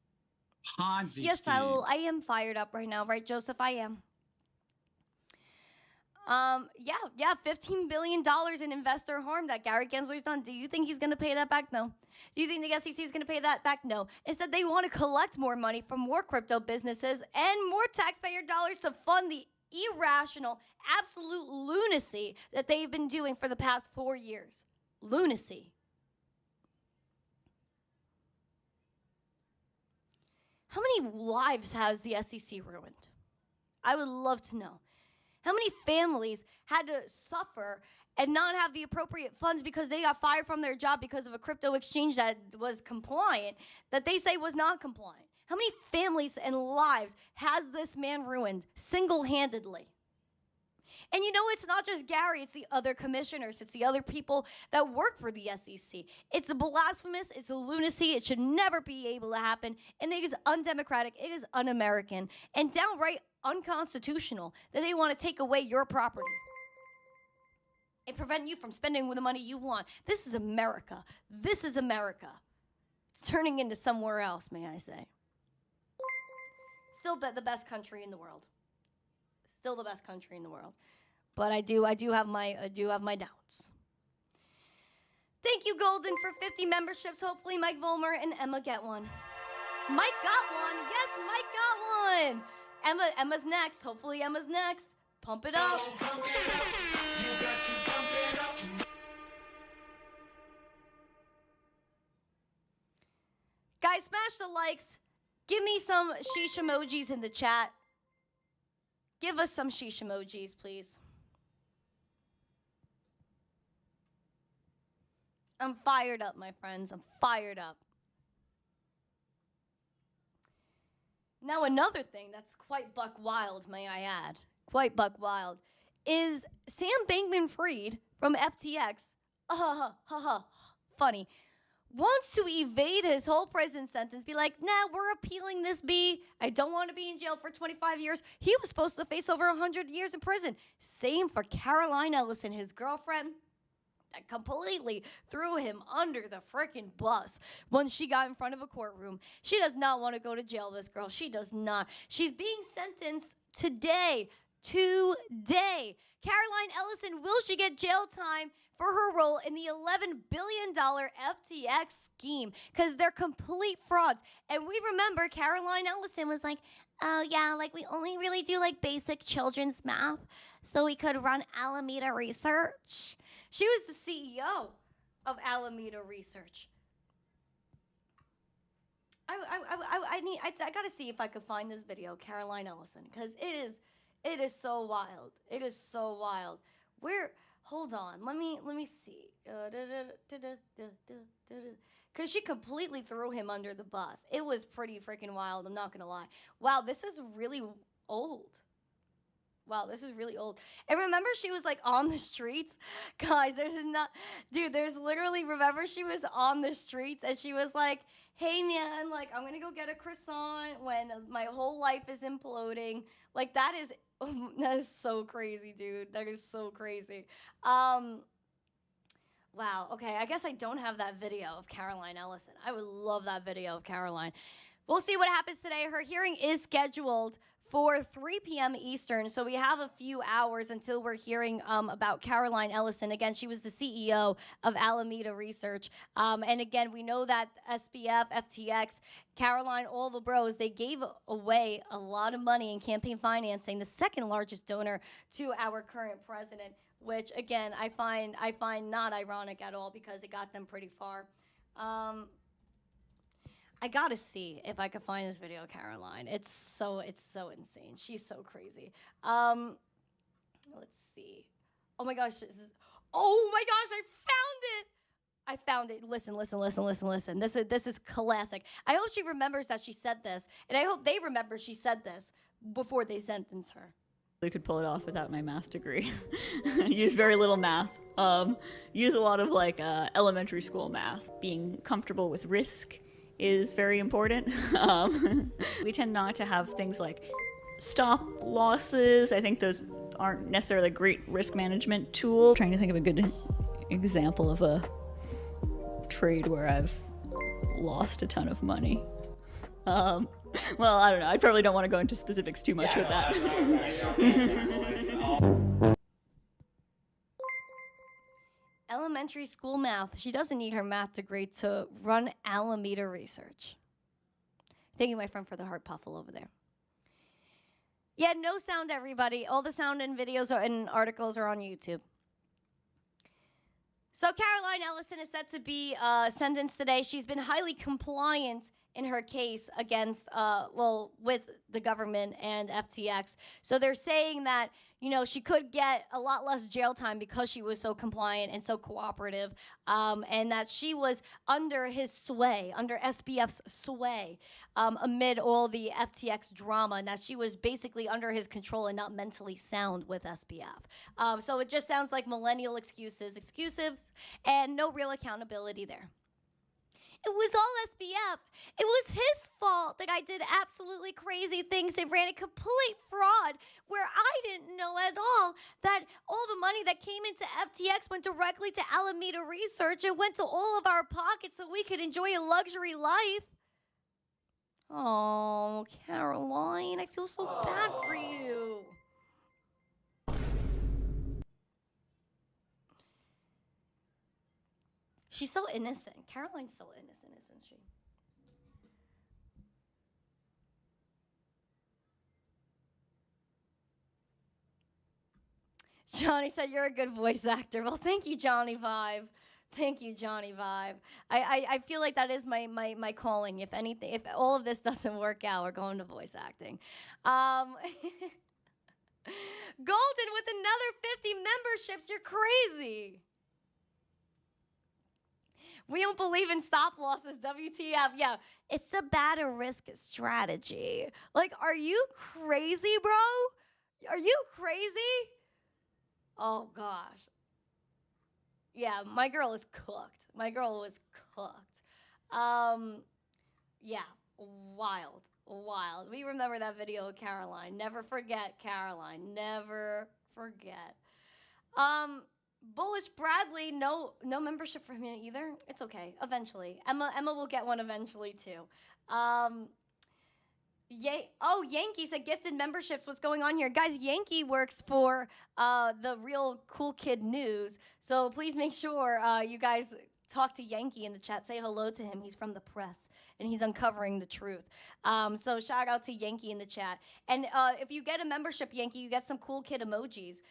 Speaker 2: Ponzi
Speaker 1: Yes,
Speaker 2: schemes.
Speaker 1: I am fired up right now, right, Joseph? I am. Yeah, $15 billion in investor harm that Gary Gensler's done. Do you think he's going to pay that back? No. Do you think the SEC is going to pay that back? No. Instead, they want to collect more money from more crypto businesses and more taxpayer dollars to fund the irrational, absolute lunacy that they've been doing for the past 4 years. Lunacy. How many lives has the SEC ruined? I would love to know. How many families had to suffer and not have the appropriate funds because they got fired from their job because of a crypto exchange that was compliant, that they say was not compliant? How many families and lives has this man ruined single-handedly? And you know, it's not just Gary, it's the other commissioners, it's the other people that work for the SEC. It's blasphemous, it's a lunacy, it should never be able to happen, and it is undemocratic, it is un-American, and downright unconstitutional that they want to take away your property and prevent you from spending the money you want. This is America. This is America. It's turning into somewhere else, may I say. Still the best country in the world. Still the best country in the world. But I do have my doubts. Thank you, Golden, for 50 memberships. Hopefully Mike Volmer and Emma get one. Mike got one. Yes, Mike got one. Emma's next. Hopefully Emma's next. Pump it up.
Speaker 3: Pump it up. You got to pump it up.
Speaker 1: Guys, smash the likes. Give me some sheesh emojis in the chat. Give us some sheesh emojis, please. I'm fired up, my friends. I'm fired up. Now, another thing that's quite buck wild, may I add, quite buck wild, is Sam Bankman-Fried from FTX, funny, wants to evade his whole prison sentence, be like, nah, we're appealing this B. I don't want to be in jail for 25 years. He was supposed to face over 100 years in prison. Same for Caroline Ellison, his girlfriend, that completely threw him under the freaking bus when she got in front of a courtroom. She does not want to go to jail, this girl. She does not. She's being sentenced today. Caroline Ellison, will she get jail time for her role in the $11 billion FTX scheme? Because they're complete frauds. And we remember Caroline Ellison was like, oh, yeah, like we only really do like basic children's math so we could run Alameda Research. She was the CEO of Alameda Research. I gotta see if I could find this video, Caroline Ellison, because it is so wild. It is so wild. Hold on, let me see. Because she completely threw him under the bus. It was pretty freaking wild, I'm not gonna lie. Wow, this is really old. Wow, this is really old. And remember she was like on the streets? Guys, there's literally, remember she was on the streets and she was like, hey man, like I'm gonna go get a croissant when my whole life is imploding. Like that is so crazy, dude. That is so crazy. Wow. Okay. I guess I don't have that video of Caroline Ellison. I would love that video of Caroline. We'll see what happens today. Her hearing is scheduled for 3 p.m. Eastern, so we have a few hours until we're hearing about Caroline Ellison. Again, she was the CEO of Alameda Research. And again, we know that SBF, FTX, Caroline, all the bros, they gave away a lot of money in campaign financing, the second largest donor to our current president, which, again, I find not ironic at all because it got them pretty far. I gotta see if I could find this video of Caroline. It's so insane. She's so crazy. Let's see. Oh my gosh. Oh my gosh, I found it. Listen. This is classic. I hope she remembers that she said this, and I hope they remember she said this before they sentence her.
Speaker 4: I could pull it off without my math degree. Use very little math. Use a lot of elementary school math. Being comfortable with risk is very important. We tend not to have things like stop losses. I think those aren't necessarily a great risk management tool. I'm trying to think of a good example of a trade where I've lost a ton of money. Well, I don't know. I probably don't want to go into specifics too much with that.
Speaker 1: Elementary school math. She doesn't need her math degree to run Alameda Research. Thank you, my friend, for the heart puffle over there. Yeah, no sound, everybody. All the sound and videos and articles are on YouTube. So Caroline Ellison is set to be sentenced today. She's been highly compliant in her case against, with the government and FTX. So they're saying that, she could get a lot less jail time because she was so compliant and so cooperative, and that she was under his sway, under SBF's sway, amid all the FTX drama, and that she was basically under his control and not mentally sound with SBF. So it just sounds like millennial excuses, and no real accountability there. It was all SBF. It was his fault that I did absolutely crazy things and ran a complete fraud where I didn't know at all that all the money that came into FTX went directly to Alameda Research. It went to all of our pockets so we could enjoy a luxury life. Oh, Caroline, I feel so bad for you. She's so innocent. Caroline's so innocent, isn't she? Johnny said you're a good voice actor. Well, thank you, Johnny Vibe. Thank you, Johnny Vibe. I feel like that is my calling. If anything, if all of this doesn't work out, we're going to voice acting. Golden with another 50 memberships. You're crazy. We don't believe in stop losses, WTF. Yeah, it's about a risk strategy. Like, are you crazy, bro? Are you crazy? Oh, gosh. Yeah, my girl is cooked. My girl was cooked. Yeah, wild. We remember that video of Caroline. Never forget, Caroline. Never forget. Bullish Bradley, no membership for him either. It's okay. Eventually, Emma will get one eventually too. Yankee said gifted memberships. What's going on here, guys? Yankee works for the Real Cool Kid News, so please make sure you guys talk to Yankee in the chat. Say hello to him. He's from the press, and he's uncovering the truth. So shout out to Yankee in the chat. And if you get a membership, Yankee, you get some cool kid emojis.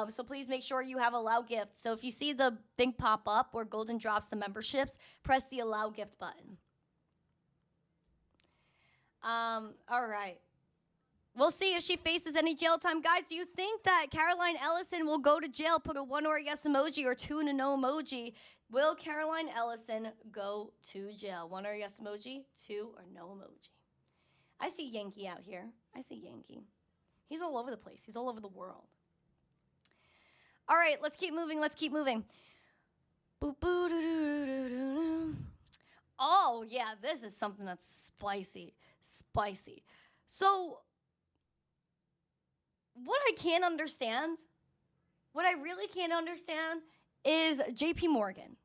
Speaker 1: So please make sure you have allow gift. So if you see the thing pop up where Golden drops the memberships, press the allow gift button. All right. We'll see if she faces any jail time. Guys, do you think that Caroline Ellison will go to jail? Put a 1 or a yes emoji or 2 and a no emoji. Will Caroline Ellison go to jail? 1 or a yes emoji, 2 or no emoji. I see Yankee out here. I see Yankee. He's all over the place. He's all over the world. All right, let's keep moving. Oh, yeah, this is something that's spicy. So, what I really can't understand is JPMorgan.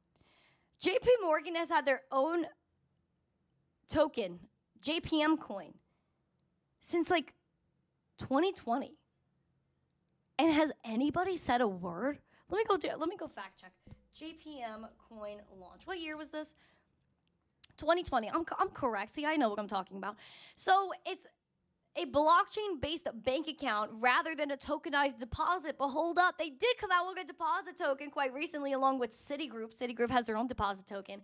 Speaker 1: JPMorgan has had their own token, JPM coin, since like 2020. And has anybody said a word? Let me go fact check. JPM coin launch. What year was this? 2020. I'm correct. See, I know what I'm talking about. So it's a blockchain-based bank account rather than a tokenized deposit. But hold up, they did come out with a deposit token quite recently, along with Citigroup. Citigroup has their own deposit token.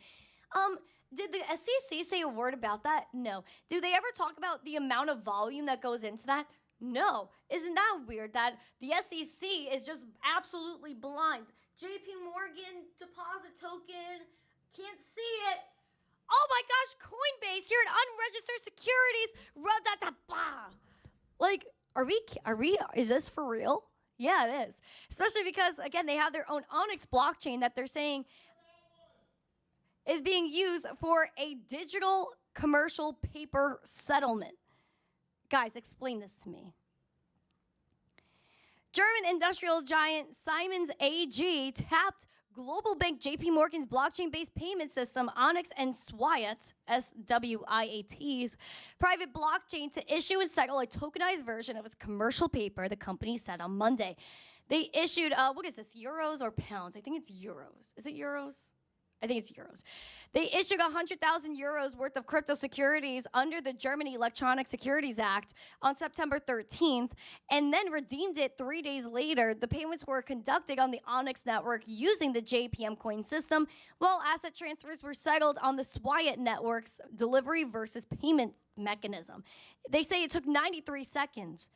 Speaker 1: Did the SEC say a word about that? No. Do they ever talk about the amount of volume that goes into that? No. Isn't that weird that the SEC is just absolutely blind? JPMorgan deposit token, can't see it. Oh my gosh, Coinbase, you're an unregistered securities. Like, is this for real? Yeah, it is. Especially because, again, they have their own Onyx blockchain that they're saying is being used for a digital commercial paper settlement. Guys, explain this to me. German industrial giant Siemens AG tapped global bank JPMorgan's blockchain-based payment system, Onyx and Swiat, SWIAT's private blockchain to issue and settle a tokenized version of its commercial paper, the company said on Monday. They issued, what is this, euros or pounds? I think it's euros. Is it euros? I think it's euros. They issued 100,000 euros worth of crypto securities under the German Electronic Securities Act on September 13th, and then redeemed it 3 days later. The payments were conducted on the Onyx network using the JPM coin system, while asset transfers were settled on the Swiat network's delivery versus payment mechanism. They say it took 93 seconds.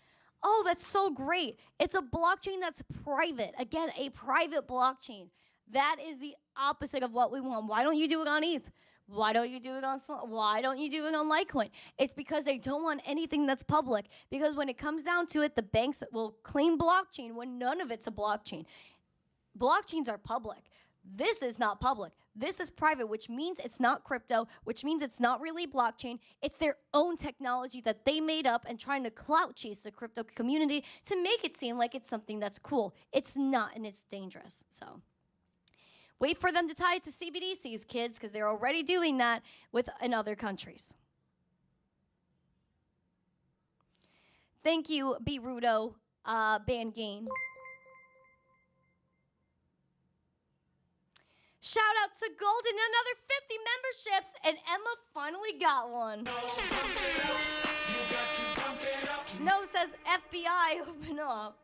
Speaker 1: Oh, that's so great. It's a blockchain that's private. Again, a private blockchain. That is the opposite of what we want. Why don't you do it on ETH? Why don't you do it on Why don't you do it on Litecoin? It's because they don't want anything that's public. Because when it comes down to it, the banks will claim blockchain when none of it's a blockchain. Blockchains are public. This is not public. This is private, which means it's not crypto, which means it's not really blockchain. It's their own technology that they made up and trying to clout chase the crypto community to make it seem like it's something that's cool. It's not, and it's dangerous. So wait for them to tie it to CBDCs, kids, because they're already doing that in other countries. Thank you, Birudo Bangain. Shout out to Golden, another 50 memberships, and Emma finally got one. No, says FBI, open up.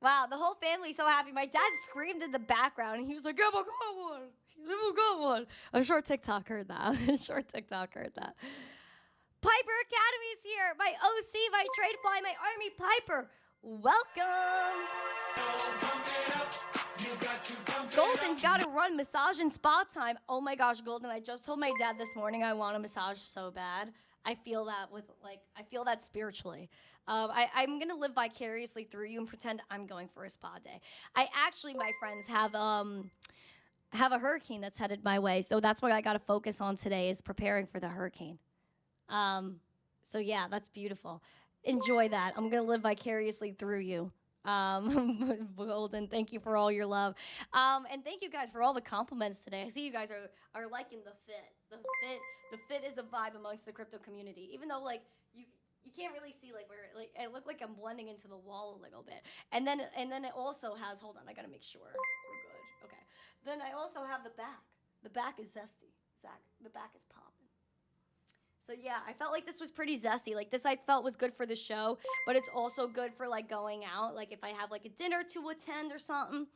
Speaker 1: Wow, the whole family's so happy. My dad screamed in the background, and he was like, Emma got one. Emma got one. I'm sure TikTok heard that. Piper Academy's here. My OC, my trade fly, my army Piper. Welcome. Golden's got to run massage and spa time. Oh my gosh, Golden, I just told my dad this morning I want a massage so bad. I feel that I feel that spiritually. I'm going to live vicariously through you and pretend I'm going for a spa day. I actually, my friends, have a hurricane that's headed my way. So that's what I got to focus on today is preparing for the hurricane. So yeah, that's beautiful. Enjoy that. I'm going to live vicariously through you. Golden, thank you for all your love. And thank you guys for all the compliments today. I see you guys are liking the fit. The fit is a vibe amongst the crypto community. Even though you can't really see where I look like I'm blending into the wall a little bit. And then it also has, hold on, I gotta make sure we're good. Okay. Then I also have the back. The back is zesty. Zach, the back is popping. So yeah, I felt like this was pretty zesty. This I felt was good for the show, but it's also good for going out. If I have a dinner to attend or something,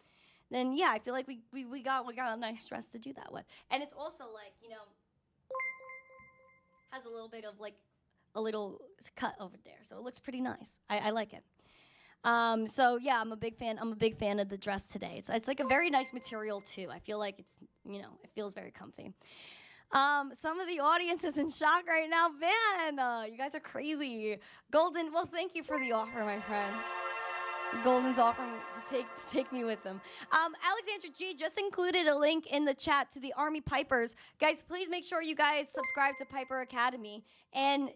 Speaker 1: then yeah, I feel like we got a nice dress to do that with. And it's also has a little bit of a little cut over there, so it looks pretty nice. I like it. So yeah, I'm a big fan of the dress today. It's a very nice material too. I feel like it's it feels very comfy. Some of the audience is in shock right now. Man, you guys are crazy. Golden, well, thank you for the offer, my friend. Golden's offering to take me with him. Alexandra G just included a link in the chat to the Army Pipers. Guys, please make sure you guys subscribe to Piper Academy and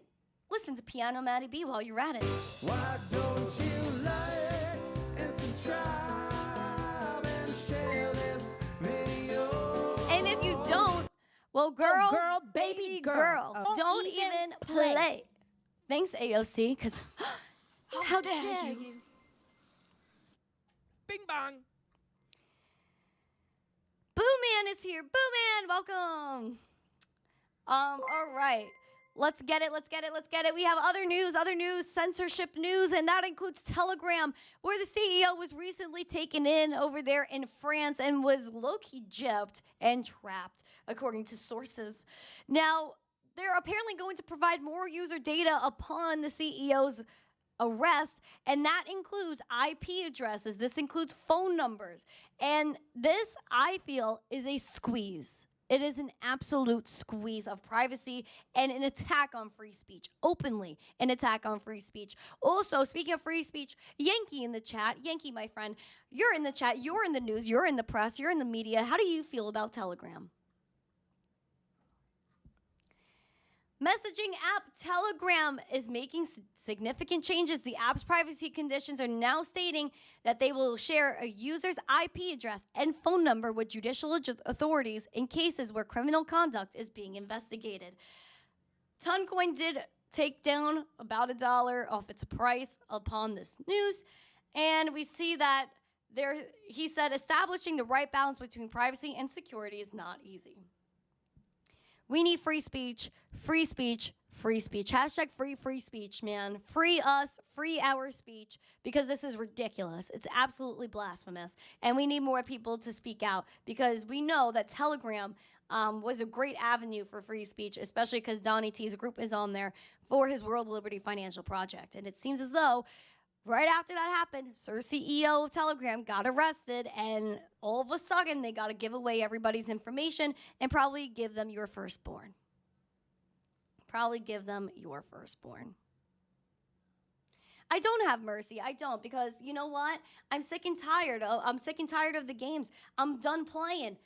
Speaker 1: listen to Piano Maddie B while you're at it.
Speaker 3: Why don't you lie
Speaker 1: Well, girl,
Speaker 5: girl, baby girl. Oh,
Speaker 1: don't even play. Thanks, AOC, because how dare you?
Speaker 3: Bing bong.
Speaker 1: Boo Man is here. Boo Man, welcome. All right. Let's get it. We have other news, censorship news, and that includes Telegram, where the CEO was recently taken in over there in France and was low-key gypped and trapped, according to sources. Now, they're apparently going to provide more user data upon the CEO's arrest, and that includes IP addresses. This includes phone numbers. And this, I feel, is a squeeze. It is an absolute squeeze of privacy and an attack on free speech. Openly an attack on free speech. Also, speaking of free speech, Yankee in the chat. Yankee, my friend, you're in the chat, you're in the news, you're in the press, you're in the media. How do you feel about Telegram? Messaging app Telegram is making significant changes. The app's privacy conditions are now stating that they will share a user's IP address and phone number with judicial authorities in cases where criminal conduct is being investigated. Toncoin did take down about $1 off its price upon this news, and we see that he said establishing the right balance between privacy and security is not easy. We need free speech, free speech, free speech. Hashtag free speech, man. Free us, free our speech, because this is ridiculous. It's absolutely blasphemous. And we need more people to speak out, because we know that Telegram was a great avenue for free speech, especially because Donnie T's group is on there for his World Liberty Financial Project. And it seems as though right after that happened, Sir CEO of Telegram got arrested, and all of a sudden, they got to give away everybody's information and probably give them your firstborn. I don't have mercy. I don't, because you know what? I'm sick and tired of the games. I'm done playing.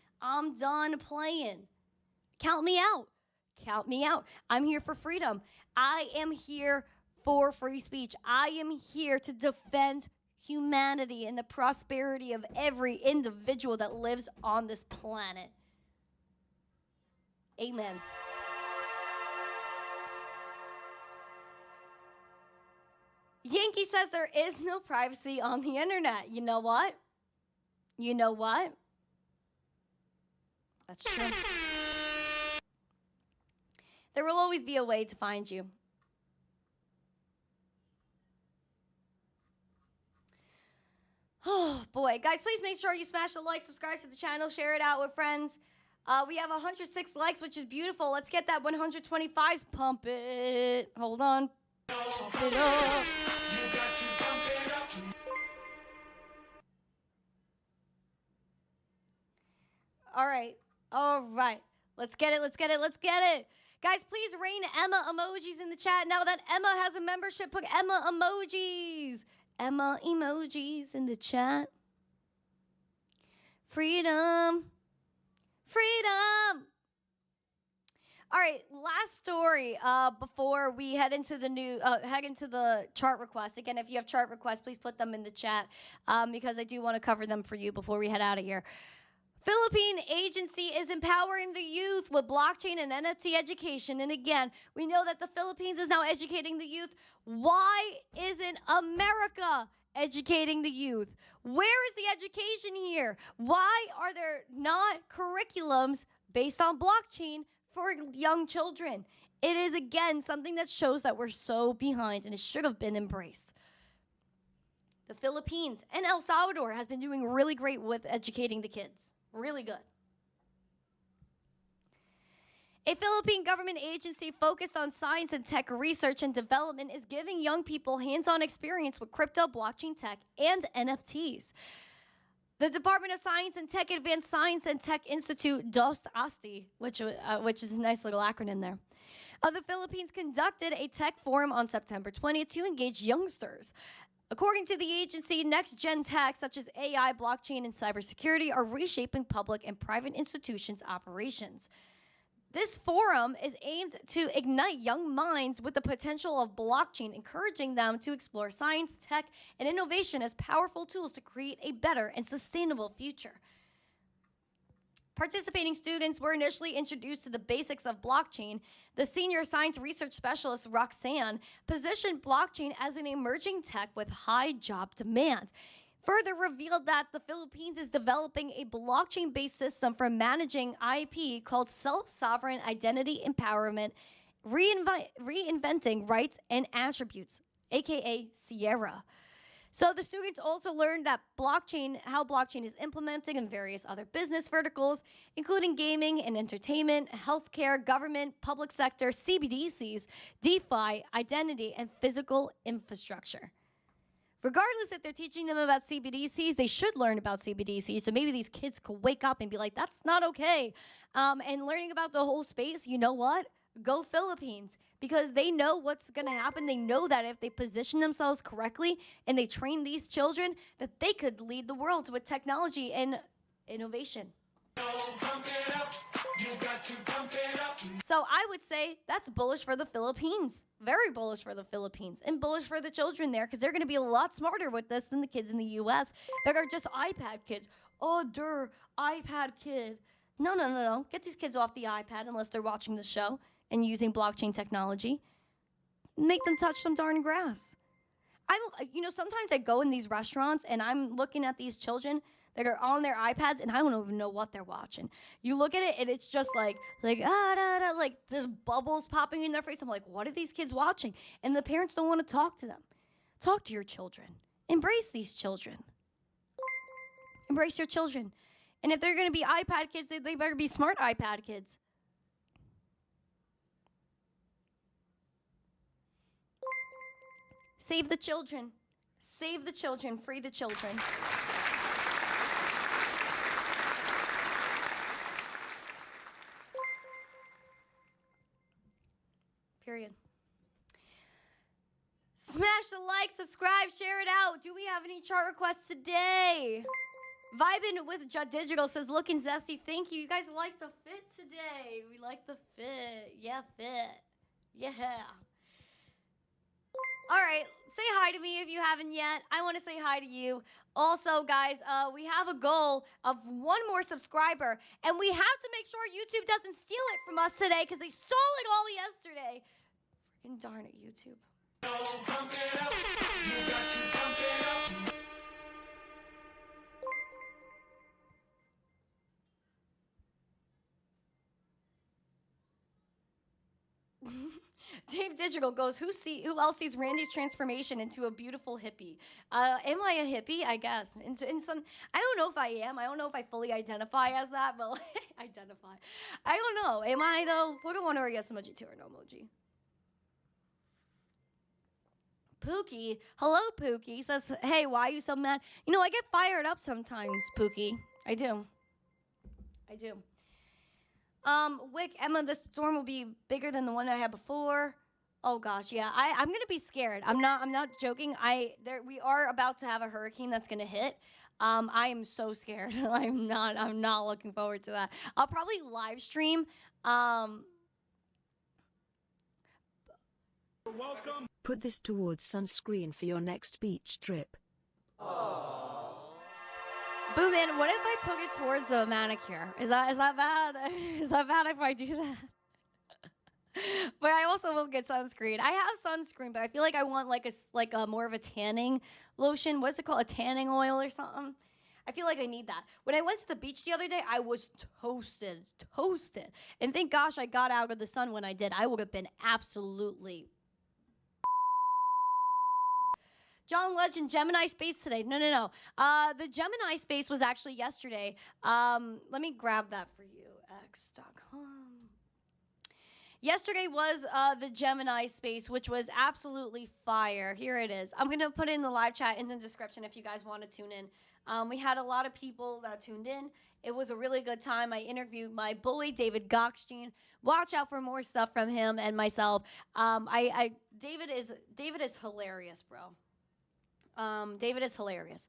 Speaker 1: Count me out. I'm here for freedom. I am here for free speech. I am here to defend humanity and the prosperity of every individual that lives on this planet. Amen. Yankee says there is no privacy on the internet. You know what? That's true. There will always be a way to find you. Oh, boy. Guys, please make sure you smash the like, subscribe to the channel, share it out with friends. We have 106 likes, which is beautiful. Let's get that 125s. Pump it. Hold on. Pump it up. All right. Let's get it. Guys, please rain Emma emojis in the chat. Now that Emma has a membership, put Emma emojis. Emma emojis in the chat. Freedom. All right, last story before we head into the chart requests. Again, if you have chart requests, please put them in the chat because I do want to cover them for you before we head out of here. Philippine agency is empowering the youth with blockchain and NFT education. And again, we know that the Philippines is now educating the youth. Why isn't America educating the youth? Where is the education here? Why are there not curriculums based on blockchain for young children? It is, again, something that shows that we're so behind, and it should have been embraced. The Philippines and El Salvador has been doing really great with educating the kids. Really good. A Philippine government agency focused on science and tech research and development is giving young people hands-on experience with crypto, blockchain tech, and NFTs. The Department of Science and Tech Advanced Science and Tech Institute, DOST-ASTI, which is a nice little acronym there, the Philippines conducted a tech forum on September 20th to engage youngsters. According to the agency, next-gen tech such as AI, blockchain, and cybersecurity are reshaping public and private institutions' operations. This forum is aimed to ignite young minds with the potential of blockchain, encouraging them to explore science, tech, and innovation as powerful tools to create a better and sustainable future. Participating students were initially introduced to the basics of blockchain. The senior science research specialist, Roxanne, positioned blockchain as an emerging tech with high job demand. Further revealed that the Philippines is developing a blockchain-based system for managing IP called Self-Sovereign Identity Empowerment, reinventing rights and attributes, aka Sierra. So the students also learned that how blockchain is implemented in various other business verticals, including gaming and entertainment, healthcare, government, public sector, CBDCs, DeFi, identity, and physical infrastructure. Regardless if they're teaching them about CBDCs, they should learn about CBDCs. So maybe these kids could wake up and be like, that's not okay. And learning about the whole space, you know what? Go Philippines. Because they know what's going to happen. They know that if they position themselves correctly and they train these children, that they could lead the world with technology and innovation. So I would say that's bullish for the Philippines. Very bullish for the Philippines. And bullish for the children there, because they're going to be a lot smarter with this than the kids in the U.S. that are just iPad kids. Oh, iPad kid. No. Get these kids off the iPad unless they're watching the show and using blockchain technology. Make them touch some darn grass. Sometimes I go in these restaurants and I'm looking at these children that are on their iPads and I don't even know what they're watching. You look at it and it's just like there's bubbles popping in their face. I'm like, what are these kids watching? And the parents don't want to talk to them. Talk to your children. Embrace these children. Embrace your children. And if they're going to be iPad kids, they better be smart iPad kids. Save the children. Save the children. Free the children. Period. Smash the like, subscribe, share it out. Do we have any chart requests today? Vibin with Digital says, looking zesty. Thank you. You guys like the fit today. We like the fit. Yeah, fit. Yeah. All right. Say hi to me if you haven't yet. I want to say hi to you. Also, guys, we have a goal of one more subscriber, and we have to make sure YouTube doesn't steal it from us today because they stole it all yesterday. Freaking darn it, YouTube. Dave Digital goes, who else sees Randy's transformation into a beautiful hippie? Am I a hippie? I guess. In some, I don't know if I am. I don't know if I fully identify as that, but identify. I don't know. Am I though? Put a one or a yes emoji to an emoji. Pookie, hello Pookie, says, hey, why are you so mad? I get fired up sometimes, Pookie. I do. Wick, Emma, this storm will be bigger than the one I had before. Oh gosh, yeah. I'm gonna be scared. I'm not joking. We are about to have a hurricane that's gonna hit. I am so scared. I'm not looking forward to that. I'll probably live stream.
Speaker 3: Welcome.
Speaker 6: Put this towards sunscreen for your next beach trip.
Speaker 1: Boomin, what if I put it towards a manicure? Is that bad? Is that bad if I do that? But I also will get sunscreen. I have sunscreen, but I feel like I want like a more of a tanning lotion. What's it called? A tanning oil or something? I feel like I need that. When I went to the beach the other day, I was toasted. And thank gosh I got out of the sun when I did. I would have been absolutely... John Legend, Gemini Space today. No. The Gemini Space was actually yesterday. Let me grab that for you. X.com. Yesterday was the Gemini Space, which was absolutely fire. Here it is. I'm going to put it in the live chat in the description if you guys want to tune in. We had a lot of people that tuned in. It was a really good time. I interviewed my boy, David Gockstein. Watch out for more stuff from him and myself. David is hilarious, bro. David is hilarious.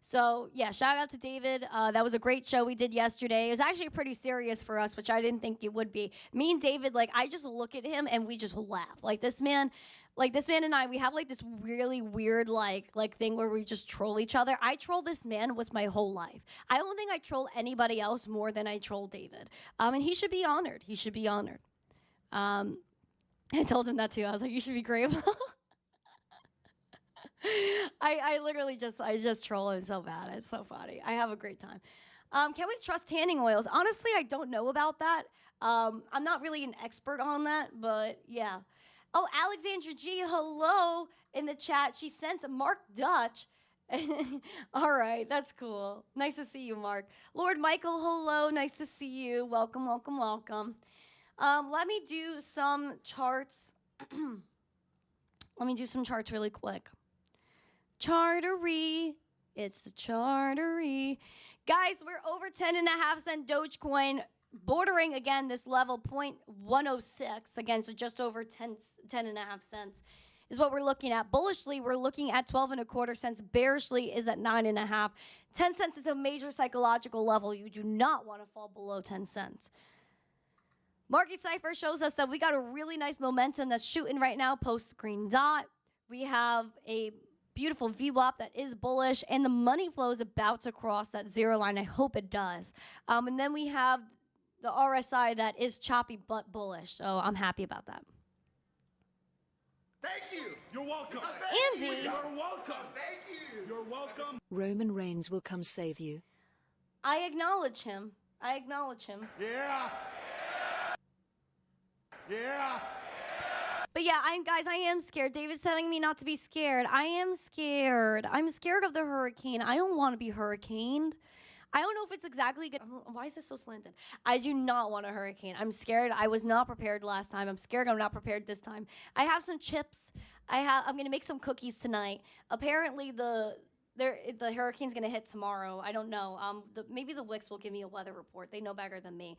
Speaker 1: So yeah, shout out to David. That was a great show we did yesterday. It was actually pretty serious for us, which I didn't think it would be. Me and David, like, I just look at him and we just laugh. Like this man and I, we have like this really weird like thing where we just troll each other. I troll this man with my whole life. I don't think I troll anybody else more than I troll David. And he should be honored. He should be honored. I told him that too. I was like, you should be grateful. I literally just troll him so bad. It's so funny. I have a great time. Can we trust tanning oils? Honestly, I don't know about that. I'm not really an expert on that, but yeah. Oh, Alexandra G, hello in the chat. She sent Mark Dutch. All right, that's cool. Nice to see you, Mark. Lord Michael, hello. Nice to see you. Welcome, welcome, welcome. Let me do some charts. Let me do some charts really quick. Chartery. It's the chartery. Guys, we're over 10.5 cent Dogecoin, bordering again this level 0.106, again, so just over 10.5 cents is what we're looking at. Bullishly, we're looking at 12.25 cents. Bearishly is at 9.5. 10 cents is a major psychological level. You do not want to fall below 10 cents. Market Cipher shows us that we got a really nice momentum that's shooting right now post green dot. We have a beautiful VWAP that is bullish, and the money flow is about to cross that zero line. I hope it does. And then we have the RSI that is choppy but bullish, so I'm happy about that.
Speaker 3: Thank you. You're welcome.
Speaker 1: Andy.
Speaker 3: You're welcome. Thank you. You're welcome.
Speaker 6: Roman Reigns will come save you.
Speaker 1: I acknowledge him. I acknowledge him.
Speaker 3: Yeah. Yeah.
Speaker 1: But yeah, I am scared. David's telling me not to be scared. I am scared. I'm scared of the hurricane. I don't want to be hurricaned. I don't know if it's exactly good. Why is this so slanted? I do not want a hurricane. I'm scared. I was not prepared last time. I'm scared I'm not prepared this time. I have some chips. I'm going to make some cookies tonight. Apparently the hurricane's going to hit tomorrow. I don't know. Maybe the Wicks will give me a weather report. They know better than me.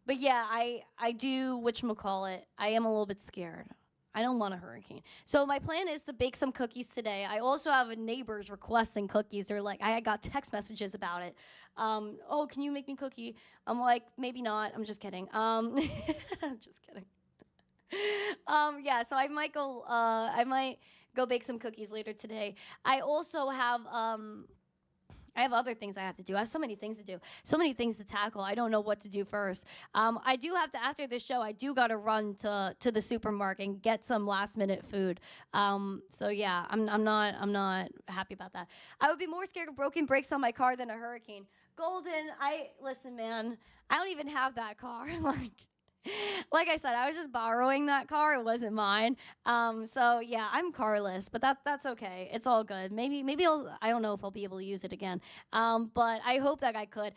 Speaker 1: But yeah, I do, whatchamacallit, I am a little bit scared. I don't want a hurricane. So my plan is to bake some cookies today. I also have neighbors requesting cookies. They're like, I got text messages about it. Oh, can you make me cookie? I'm like, maybe not. I'm just kidding. I'm just kidding. Yeah, so I might go bake some cookies later today. I also have I have other things I have to do. I have so many things to do, so many things to tackle. I don't know what to do first. I do have to, after this show, I do got to run to the supermarket and get some last minute food. So yeah, I'm not happy about that. I would be more scared of broken brakes on my car than a hurricane. Golden, listen, man, I don't even have that car. Like I said, I was just borrowing that car. It wasn't mine. So yeah, I'm carless, but that's okay. It's all good. Maybe I don't know if I'll be able to use it again. But I hope that I could.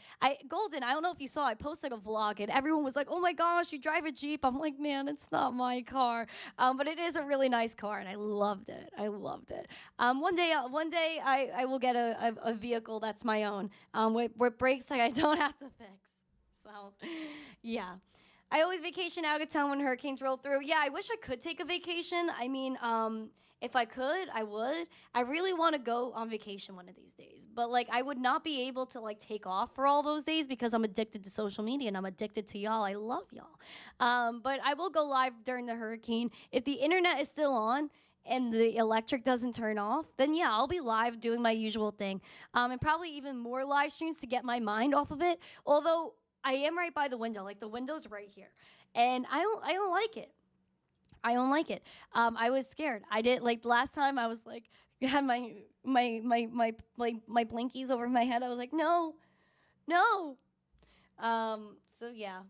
Speaker 1: Golden, I don't know if you saw, I posted a vlog and everyone was like, oh my gosh, you drive a Jeep. I'm like, man, it's not my car. But it is a really nice car and I loved it. One day I will get a vehicle that's my own, with brakes that I don't have to fix. So yeah. I always vacation out of town when hurricanes roll through. Yeah, I wish I could take a vacation. I mean, if I could, I would. I really want to go on vacation one of these days. But, like, I would not be able to, like, take off for all those days because I'm addicted to social media and I'm addicted to y'all. I love y'all. But I will go live during the hurricane. If the internet is still on and the electric doesn't turn off, then, yeah, I'll be live doing my usual thing. And probably even more live streams to get my mind off of it. Although I am right by the window. Like, the window's right here. And I don't like it. I don't like it. I was scared. I did, like, last time I was, like, had my blinkies over my head. I was like, no. So, yeah.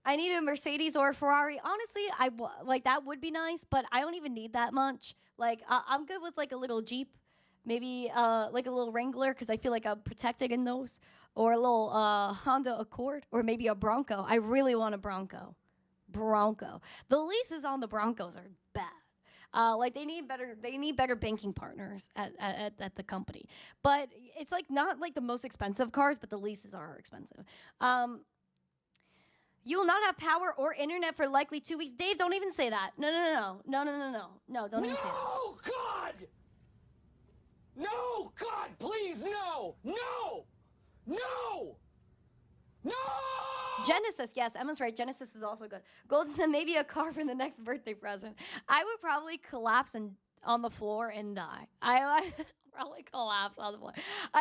Speaker 1: I need a Mercedes or a Ferrari. Honestly, like, that would be nice, but I don't even need that much. Like, I'm good with, like, a little Jeep. Maybe, like, a little Wrangler, because I feel like I'm protected in those. Or a little Honda Accord, or maybe a Bronco. I really want a Bronco. The leases on the Broncos are bad. Like they need better banking partners at the company. But it's like not like the most expensive cars, but the leases are expensive. You will not have power or internet for likely 2 weeks. Dave, don't even say that. No, don't even say that.
Speaker 3: Oh God! No! God, please, no! No! No! No!
Speaker 1: Genesis, yes, Emma's right. Genesis is also good. Golden said maybe a car for the next birthday present. I would probably collapse and on the floor and die. I probably collapse on the floor.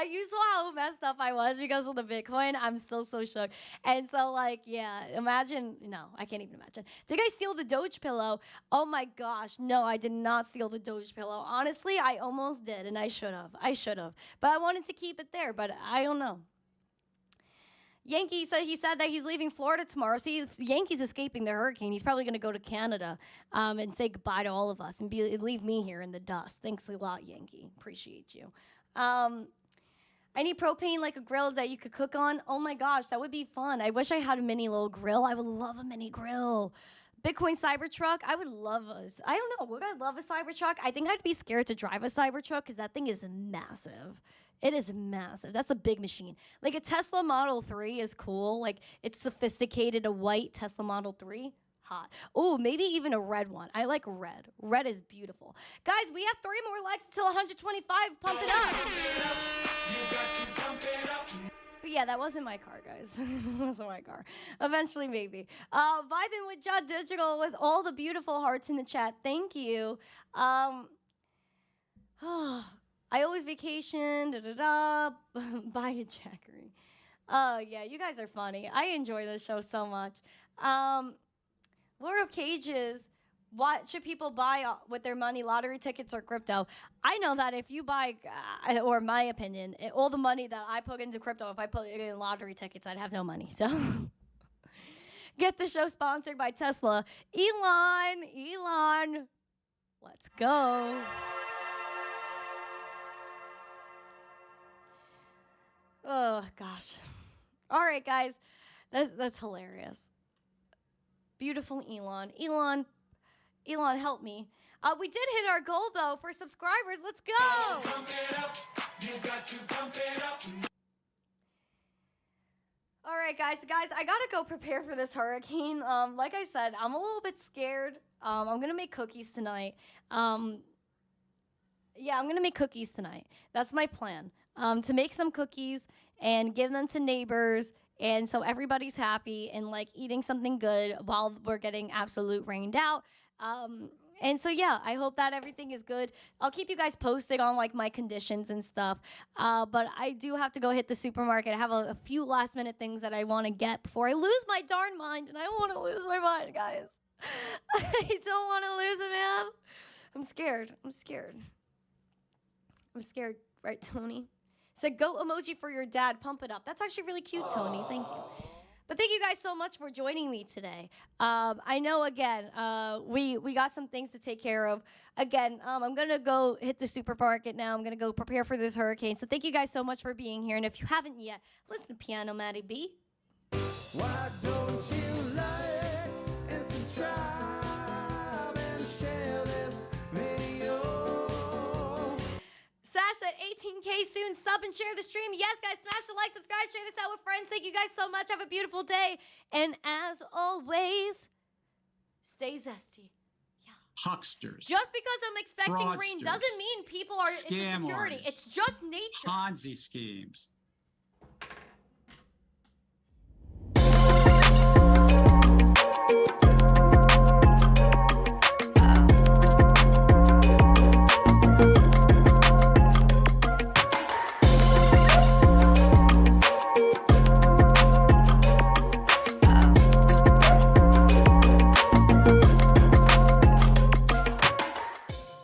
Speaker 1: You saw how messed up I was because of the Bitcoin. I'm still so shook. And so, like, yeah, imagine. No, I can't even imagine. Did I steal the Doge pillow? Oh my gosh, no, I did not steal the Doge pillow. Honestly, I almost did, and I should have. But I wanted to keep it there, but I don't know. Yankee said he said that he's leaving Florida tomorrow. See, if Yankee's escaping the hurricane, he's probably going to go to Canada and say goodbye to all of us and leave me here in the dust. Thanks a lot, Yankee. Appreciate you. I need propane, like a grill that you could cook on. Oh my gosh, that would be fun. I wish I had a mini little grill. I would love a mini grill. Bitcoin Cybertruck, I would love I don't know, would I love a Cybertruck? I think I'd be scared to drive a Cybertruck because that thing is massive. It is massive. That's a big machine. Like a Tesla Model 3 is cool. Like it's sophisticated, a white Tesla Model 3. Hot. Oh, maybe even a red one. I like red. Red is beautiful. Guys, we have 3 more likes until 125. Pump it up. But yeah, that wasn't my car, guys. That wasn't my car. Eventually, maybe. Vibing with Judd Digital with all the beautiful hearts in the chat. Thank you. I always vacation, buy a Jackery. Yeah, you guys are funny. I enjoy this show so much. Lord of Cages, what should people buy with their money, lottery tickets or crypto? I know that if you buy, or my opinion, all the money that I put into crypto, if I put it in lottery tickets, I'd have no money. So get the show sponsored by Tesla. Elon, let's go. Oh, gosh. All right, guys. That's hilarious. Beautiful Elon. Elon, help me. We did hit our goal, though, for subscribers. Let's go. All right, guys, I got to go prepare for this hurricane. Like I said, I'm a little bit scared. I'm going to make cookies tonight. Yeah, I'm going to make cookies tonight. That's my plan. To make some cookies and give them to neighbors, and so everybody's happy and like eating something good while we're getting absolute rained out. And so yeah, I hope that everything is good. I'll keep you guys posted on like my conditions and stuff. But I do have to go hit the supermarket. I have a few last minute things that I want to get before I lose my darn mind, and I don't want to lose my mind, guys. I don't want to lose it, man. I'm scared, right, Tony? Said, goat emoji for your dad. Pump it up. That's actually really cute, Tony. Thank you. But thank you guys so much for joining me today. I know, again, we got some things to take care of. Again, I'm going to go hit the supermarket now. I'm going to go prepare for this hurricane. So thank you guys so much for being here. And if you haven't yet, listen to Piano Maddie B.
Speaker 3: Why don't you like and subscribe and share this video?
Speaker 1: Sash at 18K soon. Sub and share the stream. Yes, guys, smash the like, subscribe, share this out with friends. Thank you guys so much. Have a beautiful day. And as always, stay zesty. Yeah.
Speaker 2: Hucksters.
Speaker 1: Just because I'm expecting rain
Speaker 2: fraudsters,
Speaker 1: doesn't mean people are into
Speaker 2: scam
Speaker 1: security.
Speaker 2: artists,
Speaker 1: It's just nature.
Speaker 2: Ponzi schemes,